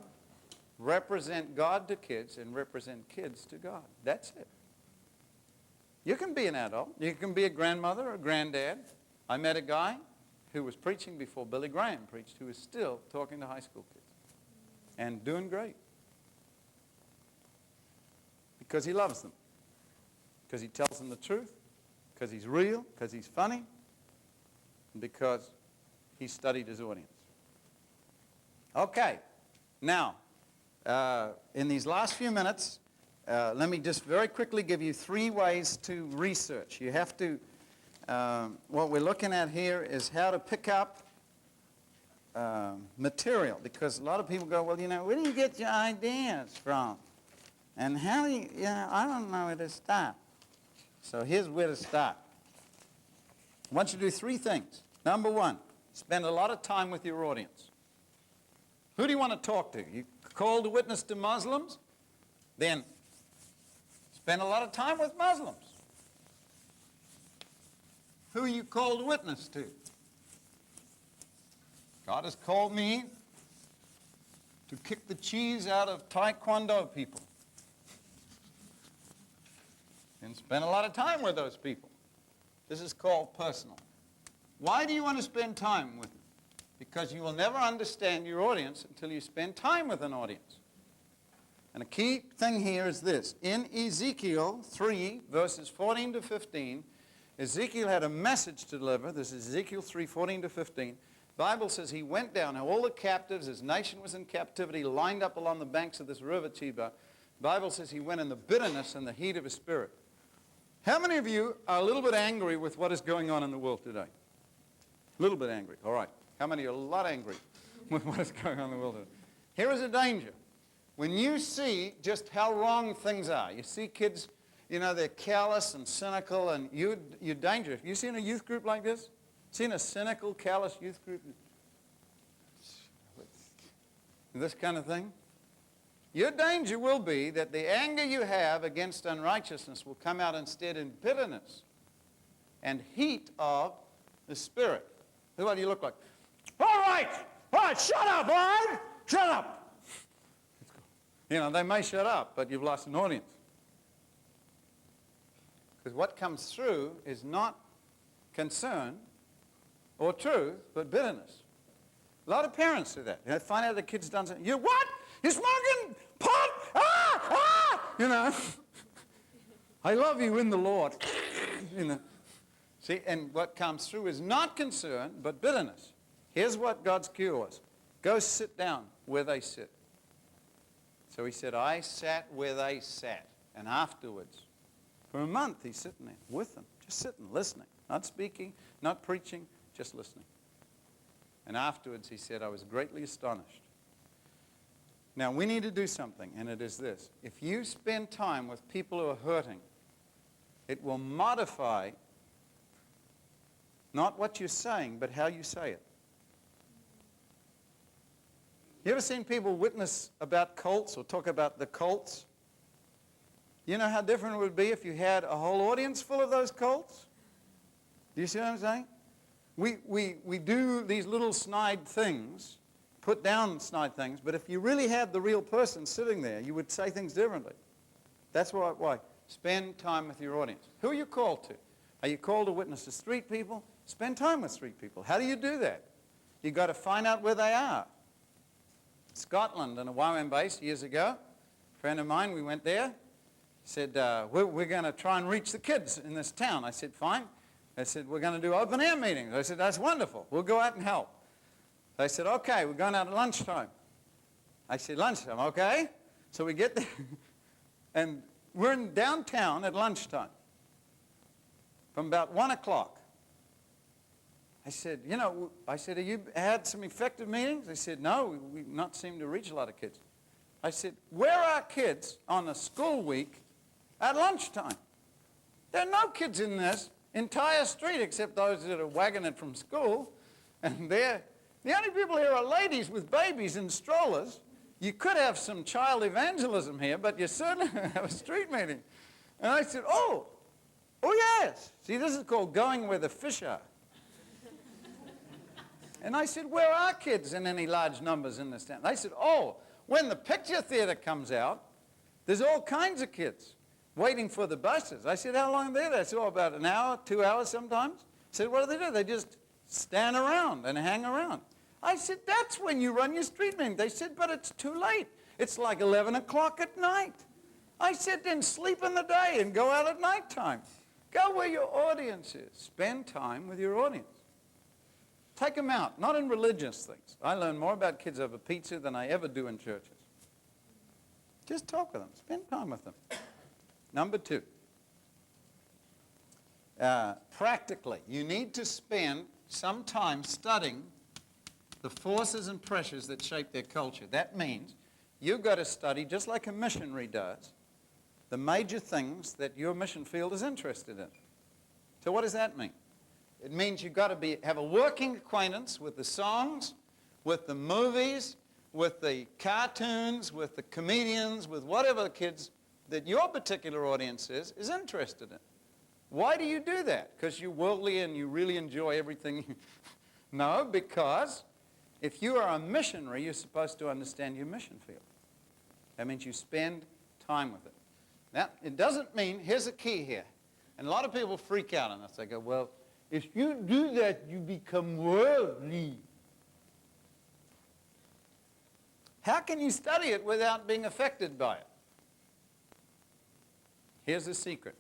represent God to kids and represent kids to God. That's it. You can be an adult. You can be a grandmother or a granddad. I met a guy who was preaching before Billy Graham preached, who is still talking to high school kids and doing great. Because he loves them. Because he tells them the truth. Because he's real. Because he's funny. And because he studied his audience. Okay. Now, in these last few minutes, let me just very quickly give you 3 ways to research. You have to, what we're looking at here is how to pick up material. Because a lot of people go, well, where do you get your ideas from? And how do you, I don't know where to start. So here's where to start. I want you to do 3 things. Number 1, spend a lot of time with your audience. Who do you want to talk to? You called to witness to Muslims? Then spend a lot of time with Muslims. Who are you called to witness to? God has called me to kick the cheese out of Taekwondo people. And spend a lot of time with those people. This is called personal. Why do you want to spend time with them? Because you will never understand your audience until you spend time with an audience. And a key thing here is this. In Ezekiel 3, verses 14 to 15, Ezekiel had a message to deliver. This is Ezekiel 3, 14 to 15. The Bible says he went down, and all the captives, his nation was in captivity, lined up along the banks of this river Chebar. The Bible says he went in the bitterness and the heat of his spirit. How many of you are a little bit angry with what is going on in the world today? A little bit angry. All right. How many are a lot angry with what is going on in the world today? Here is a danger. When you see just how wrong things are, you see kids, they're callous and cynical, and you're dangerous. Have you seen a youth group like this? Seen a cynical, callous youth group? This kind of thing? Your danger will be that the anger you have against unrighteousness will come out instead in bitterness and heat of the Spirit. This is what you look like. All right, shut up, all right? Shut up. They may shut up, but you've lost an audience. Because what comes through is not concern or truth, but bitterness. A lot of parents do that. They find out the kid's done something. You what? You're smoking pot? I love you in the Lord. See, and what comes through is not concern, but bitterness. Here's what God's cue was. Go sit down where they sit. So he said, I sat where they sat. And afterwards, for a month, he's sitting there with them, just sitting, listening, not speaking, not preaching, just listening. And afterwards, he said, I was greatly astonished. Now, we need to do something, and it is this. If you spend time with people who are hurting, it will modify not what you're saying, but how you say it. You ever seen people witness about cults or talk about the cults? You know how different it would be if you had a whole audience full of those cults? Do you see what I'm saying? We do these little snide things, put down snide things, but if you really had the real person sitting there, you would say things differently. That's why. Spend time with your audience. Who are you called to? Are you called to witness to street people? Spend time with street people. How do you do that? You've got to find out where they are. Scotland, in a YWAM base years ago, a friend of mine, we went there, said, we're going to try and reach the kids in this town. I said, fine. They said, we're going to do open air meetings. I said, that's wonderful. We'll go out and help. They said, okay, we're going out at lunchtime. I said, lunchtime, okay. So we get there, and we're in downtown at lunchtime from about 1 o'clock. I said, have you had some effective meetings? They said, no, we've not seemed to reach a lot of kids. I said, where are kids on a school week at lunchtime? There are no kids in this Entire street, except those that are wagging it from school. And the only people here are ladies with babies in strollers. You could have some child evangelism here, but you certainly have a street meeting. And I said, oh yes. See, this is called going where the fish are. And I said, where are kids in any large numbers in this town? They said, oh, when the picture theater comes out, there's all kinds of kids waiting for the buses. I said, how long are they there? They said, oh, about an hour, 2 hours sometimes. I said, what do? They just stand around and hang around. I said, that's when you run your street meeting. They said, but it's too late. It's like 11 o'clock at night. I said, then sleep in the day and go out at nighttime. Go where your audience is. Spend time with your audience. Take them out, not in religious things. I learn more about kids over pizza than I ever do in churches. Just talk with them. Spend time with them. Number 2. Practically, you need to spend some time studying the forces and pressures that shape their culture. That means you've got to study, just like a missionary does, the major things that your mission field is interested in. So what does that mean? It means you've got to have a working acquaintance with the songs, with the movies, with the cartoons, with the comedians, with whatever the kids that your particular audience is interested in. Why do you do that? Because you're worldly and you really enjoy everything? No, because if you are a missionary, you're supposed to understand your mission field. That means you spend time with it. Now, it doesn't mean, here's a key here, and a lot of people freak out on this. They go, well, if you do that, you become worldly. How can you study it without being affected by it? Here's the secret.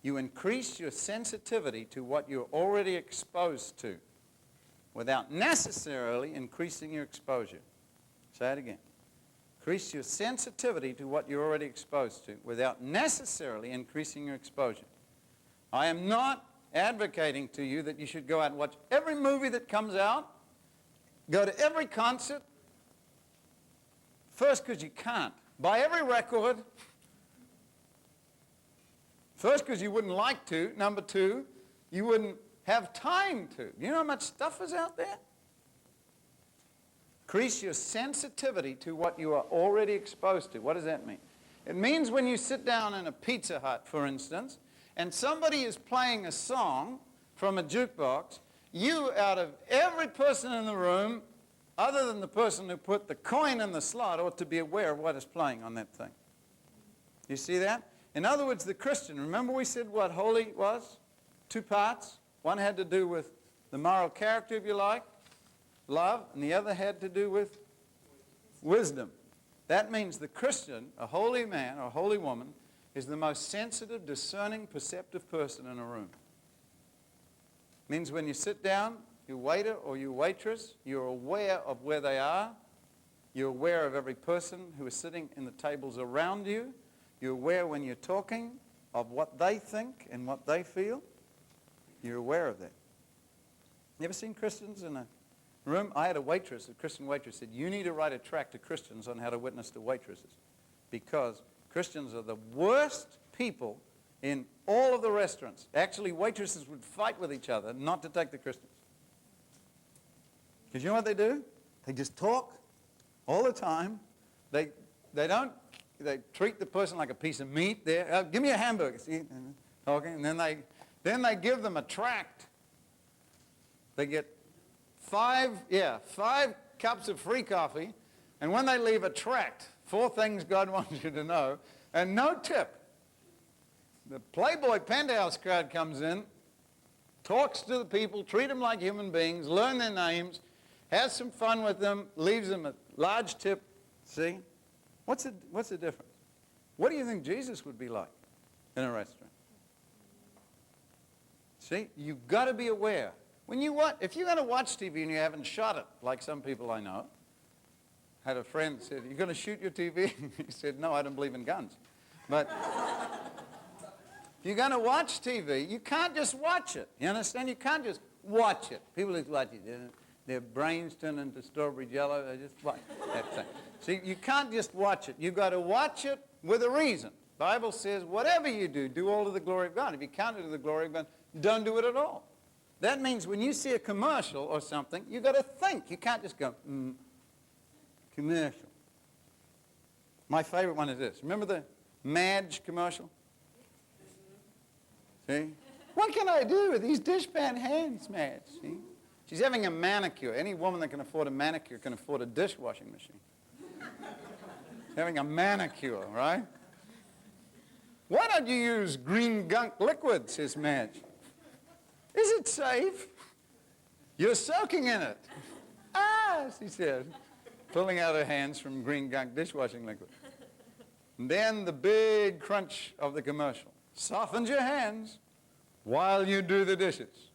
You increase your sensitivity to what you're already exposed to without necessarily increasing your exposure. Say it again. Increase your sensitivity to what you're already exposed to without necessarily increasing your exposure. I am not advocating to you that you should go out and watch every movie that comes out, go to every concert. First, because you can't. Buy every record. First, because you wouldn't like to. Number 2, you wouldn't have time to. You know how much stuff is out there? Increase your sensitivity to what you are already exposed to. What does that mean? It means when you sit down in a Pizza Hut, for instance, and somebody is playing a song from a jukebox, you, out of every person in the room, other than the person who put the coin in the slot, ought to be aware of what is playing on that thing. You see that? In other words, the Christian, remember we said what holy was? 2 parts. One had to do with the moral character, if you like, love, and the other had to do with wisdom. That means the Christian, a holy man or a holy woman, is the most sensitive, discerning, perceptive person in a room. It means when you sit down, your waiter or your waitress, you're aware of where they are. You're aware of every person who is sitting in the tables around you. You're aware when you're talking of what they think and what they feel. You're aware of that. You ever seen Christians in a room? I had a waitress, a Christian waitress, said, you need to write a tract to Christians on how to witness to waitresses, because Christians are the worst people in all of the restaurants. Actually, waitresses would fight with each other not to take the Christians. Because you know what they do? They just talk all the time. They treat the person like a piece of meat. There, give me a hamburger. See, and talking, and then they give them a tract. They get 5 cups of free coffee, and when they leave, a tract, 4 things God wants you to know, and no tip. The Playboy penthouse crowd comes in, talks to the people, treat them like human beings, learn their names, has some fun with them, leaves them a large tip. See? What's the difference? What do you think Jesus would be like in a restaurant? See? You've got to be aware. If you're going to watch TV and you haven't shot it, like some people I know, had a friend said, you're going to shoot your TV? He said, no, I don't believe in guns. But if you're going to watch TV, you can't just watch it. You understand? You can't just watch it. People just watch it. Their brains turn into strawberry jello. They just watch that thing. See, you can't just watch it. You've got to watch it with a reason. Bible says, whatever you do, do all to the glory of God. If you can't do it to the glory of God, don't do it at all. That means when you see a commercial or something, you've got to think. You can't just go, commercial. My favorite one is this. Remember the Madge commercial? See? What can I do with these dishpan hands, Madge? See? She's having a manicure. Any woman that can afford a manicure can afford a dishwashing machine. She's having a manicure, right? Why don't you use green gunk liquid, says Madge. Is it safe? You're soaking in it. Ah, she said, pulling out her hands from green gunk dishwashing liquid. And then the big crunch of the commercial. Softens your hands while you do the dishes.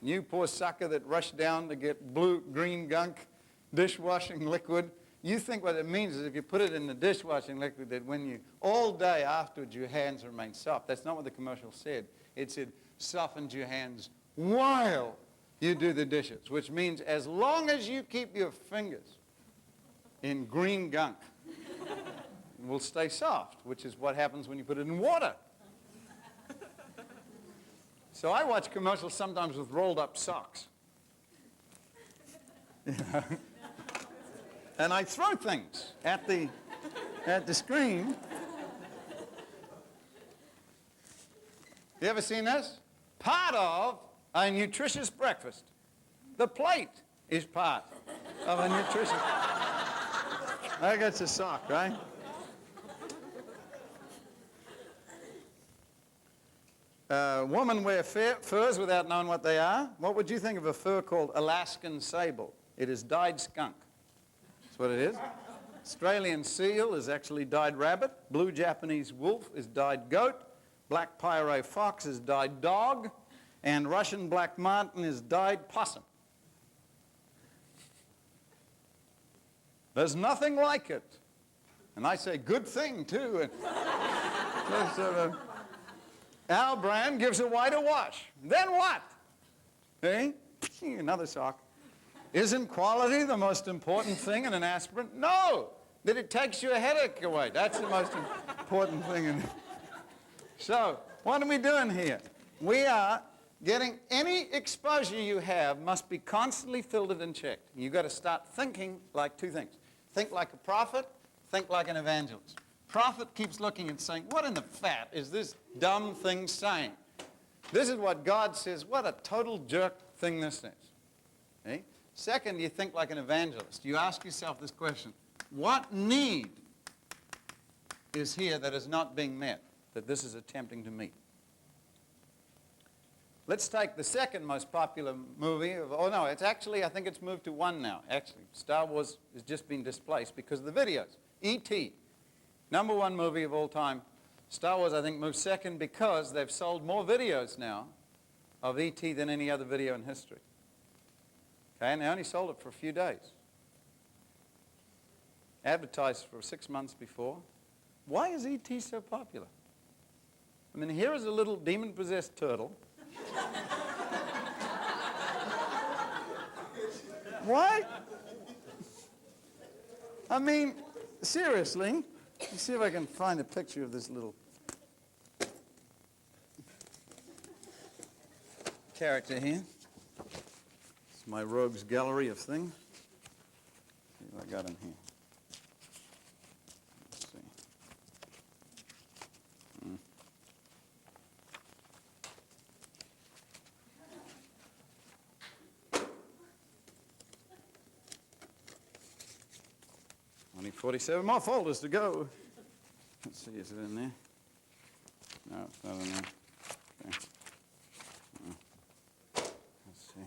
You poor sucker that rushed down to get green gunk dishwashing liquid. You think what it means is if you put it in the dishwashing liquid that when you, all day afterwards, your hands remain soft. That's not what the commercial said. It said, softens your hands while you do the dishes, which means as long as you keep your fingers in green gunk, it will stay soft, which is what happens when you put it in water. So I watch commercials sometimes with rolled up socks. And I throw things at the screen. You ever seen this? Part of a nutritious breakfast. The plate is part of a nutritious. I guess a sock, right? Women wear furs without knowing what they are. What would you think of a fur called Alaskan sable? It is dyed skunk. That's what it is. Australian seal is actually dyed rabbit. Blue Japanese wolf is dyed goat. Black Pyro fox is dyed dog. And Russian black marten is dyed possum. There's nothing like it. And I say, good thing, too. Our brand gives a whiter wash. Then what? Eh? Another sock. Isn't quality the most important thing in an aspirin? No! That it takes your headache away. That's the most important thing in it. So, what are we doing here? We are getting any exposure you have must be constantly filtered and checked. You've got to start thinking like two things. Think like a prophet, think like an evangelist. Prophet keeps looking and saying, what in the fat is this dumb thing saying? This is what God says, what a total jerk thing this is. Okay? Second, you think like an evangelist. You ask yourself this question, what need is here that is not being met, that this is attempting to meet? Let's take the second most popular movie. I think it's moved to 1 now. Actually, Star Wars has just been displaced because of the videos. E.T., #1 movie of all time. Star Wars, I think, moves second because they've sold more videos now of E.T. than any other video in history. Okay, and they only sold it for a few days. Advertised for 6 months before. Why is E.T. so popular? I mean, here is a little demon-possessed turtle. Why? I mean, seriously. Let's see if I can find a picture of this little character here. It's my rogues gallery of things. See what I got in here. Let's see. Only 47 more folders to go. Let's see, is it in there? No, it's not in there. Okay. Let's see.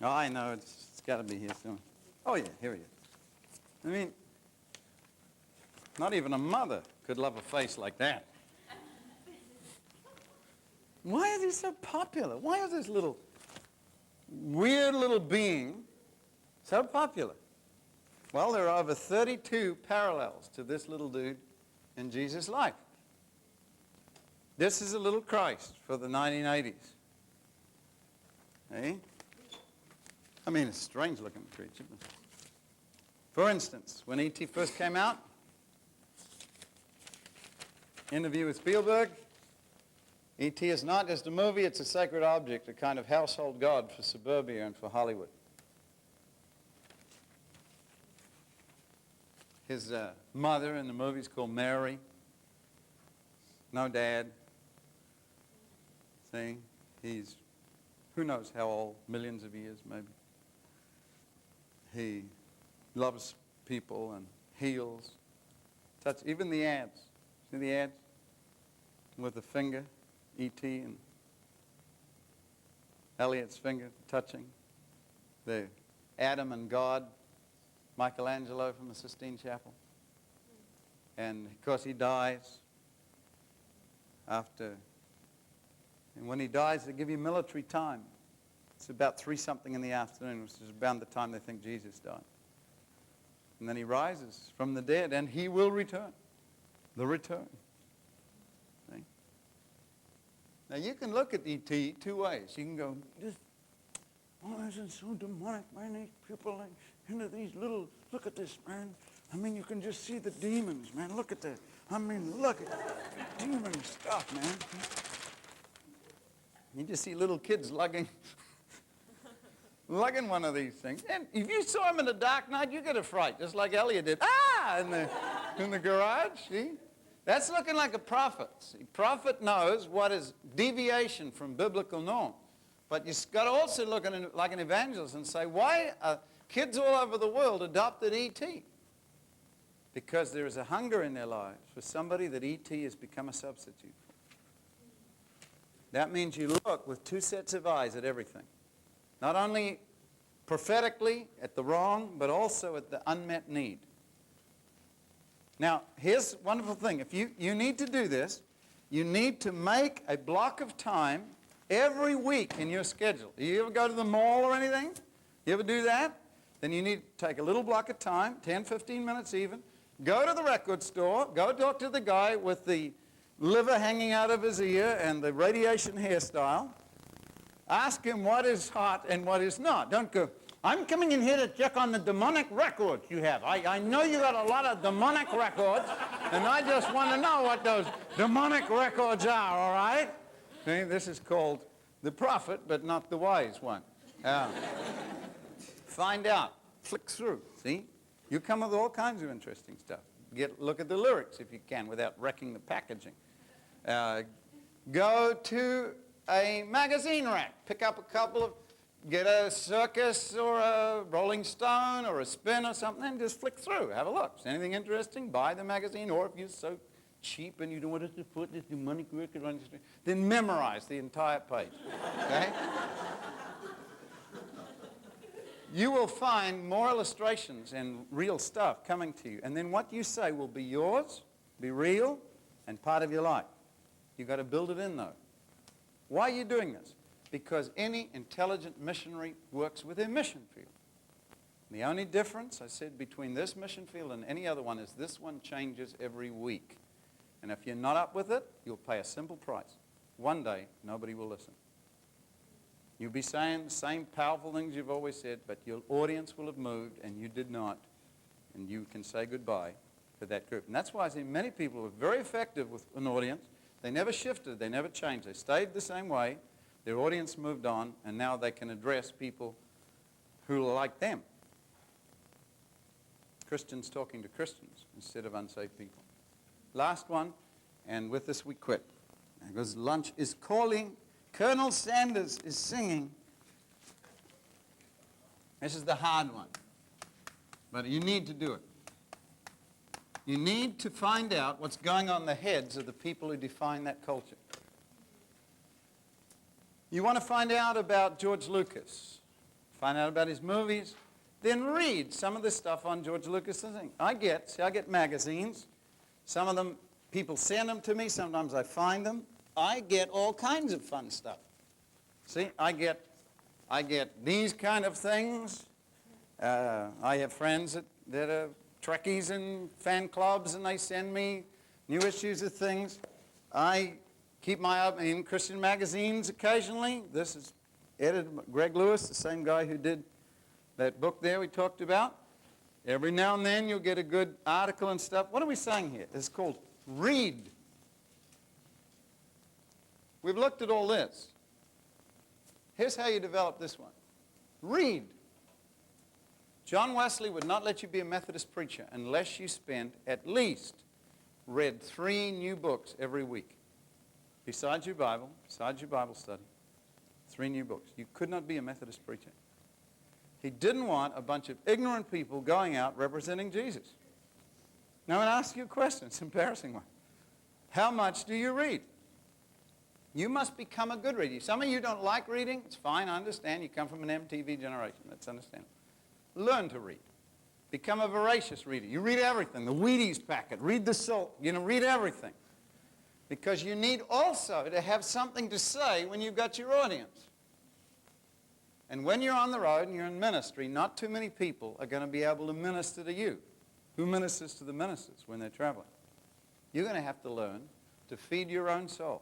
Oh, I know, it's got to be here somewhere. Oh, yeah, here he is. I mean, not even a mother could love a face like that. Why is he so popular? Why is this little weird little being so popular? Well, there are over 32 parallels to this little dude in Jesus' life. This is a little Christ for the 1980s. Eh? I mean, it's a strange-looking creature. For instance, when E.T. first came out, interview with Spielberg, E.T. is not just a movie, it's a sacred object, a kind of household god for suburbia and for Hollywood. His mother in the movie is called Mary. No dad. See? He's, who knows how old, millions of years maybe. He loves people and heals. Touch, even the ads. See the ads? With the finger, E.T. and Elliot's finger touching. The Adam and God, Michelangelo from the Sistine Chapel. And of course he dies after, and when he dies they give you military time. It's about 3-something in the afternoon, which is about the time they think Jesus died. And then he rises from the dead and he will return. The return. See? Now you can look at E.T. two ways. You can go, oh, isn't it so demonic, man? These people like into these little, look at this, man. I mean, you can just see the demons, man. Look at that. I mean, look at demon stuff, man. You just see little kids lugging one of these things. And if you saw him in the dark night, you get a fright, just like Elliot did. Ah! In the garage, see? That's looking like a prophet. See, prophet knows what is deviation from biblical norm. But you've got to also look at it like an evangelist and say, why are kids all over the world adopted E.T.? Because there is a hunger in their lives for somebody that E.T. has become a substitute for. That means you look with two sets of eyes at everything. Not only prophetically at the wrong, but also at the unmet need. Now, here's a wonderful thing. If you need to do this, you need to make a block of time every week in your schedule. Do you ever go to the mall or anything? You ever do that? Then you need to take a little block of time, 10, 15 minutes even, go to the record store, go talk to the guy with the liver hanging out of his ear and the radiation hairstyle. Ask him what is hot and what is not. Don't go, I'm coming in here to check on the demonic records you have. I know you got a lot of demonic records, and I just want to know what those demonic records are, all right? See, this is called the prophet, but not the wise one. Find out. Flick through, see? You come with all kinds of interesting stuff. Look at the lyrics if you can without wrecking the packaging. Go to a magazine rack. Pick up a couple of, get a Circus or a Rolling Stone or a Spin or something and just flick through. Have a look. Is anything interesting? Buy the magazine. Or if you're so cheap and you don't want us to put this demonic record on your screen, then memorize the entire page. Okay? You will find more illustrations and real stuff coming to you. And then what you say will be yours, be real, and part of your life. You've got to build it in, though. Why are you doing this? Because any intelligent missionary works with their mission field. The only difference, I said, between this mission field and any other one is this one changes every week. And if you're not up with it, you'll pay a simple price. One day, nobody will listen. You'll be saying the same powerful things you've always said, but your audience will have moved and you did not. And you can say goodbye to that group. And that's why I see many people who are very effective with an audience. They never shifted. They never changed. They stayed the same way. Their audience moved on, and now they can address people who are like them. Christians talking to Christians instead of unsaved people. Last one, and with this we quit. Because lunch is calling. Colonel Sanders is singing. This is the hard one. But you need to do it. You need to find out what's going on in the heads of the people who define that culture. You want to find out about George Lucas, find out about his movies, then read some of the stuff on George Lucas' thing. I get magazines. Some of them, people send them to me. Sometimes I find them. I get all kinds of fun stuff. See, I get these kind of things. I have friends that are Trekkies and fan clubs, and they send me new issues of things. I keep my eye in Christian magazines occasionally. This is edited by Greg Lewis, the same guy who did That book there we talked about. Every now and then you'll get a good article and stuff. What are we saying here? It's called read. We've looked at all this. Here's how you develop this one. Read. John Wesley would not let you be a Methodist preacher unless you spent at least read 3 new books every week. Besides your Bible study, 3 new books. You could not be a Methodist preacher. He didn't want a bunch of ignorant people going out representing Jesus. Now I'm going to ask you a question. It's an embarrassing one. How much do you read? You must become a good reader. Some of you don't like reading. It's fine, I understand. You come from an MTV generation. That's understandable. Learn to read. Become a voracious reader. You read everything. The Wheaties packet. Read the salt. Read everything. Because you need also to have something to say when you've got your audience. And when you're on the road and you're in ministry, not too many people are going to be able to minister to you. Who ministers to the ministers when they're traveling? You're going to have to learn to feed your own soul.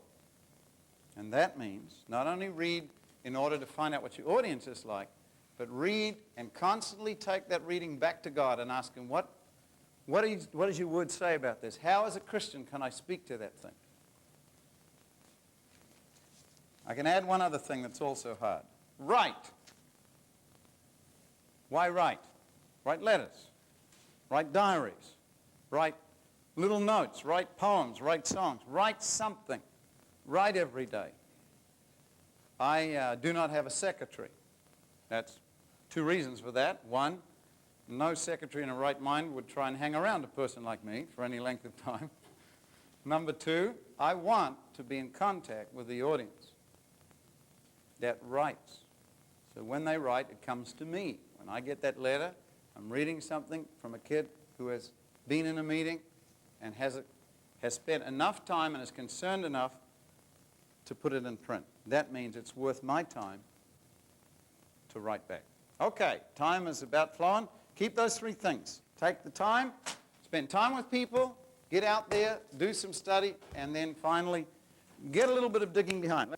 And that means not only read in order to find out what your audience is like, but read and constantly take that reading back to God and ask Him, what does your word say about this? How as a Christian can I speak to that thing? I can add one other thing that's also hard. Write. Why write? Write letters. Write diaries. Write little notes. Write poems. Write songs. Write something. Write every day. I do not have a secretary. That's 2 reasons for that. One, no secretary in a right mind would try and hang around a person like me for any length of time. Number 2, I want to be in contact with the audience that writes. So when they write, it comes to me. When I get that letter, I'm reading something from a kid who has been in a meeting and has spent enough time and is concerned enough to put it in print. That means it's worth my time to write back. Okay, time is about flowing. Keep those 3 things. Take the time, spend time with people, get out there, do some study, and then finally get a little bit of digging behind.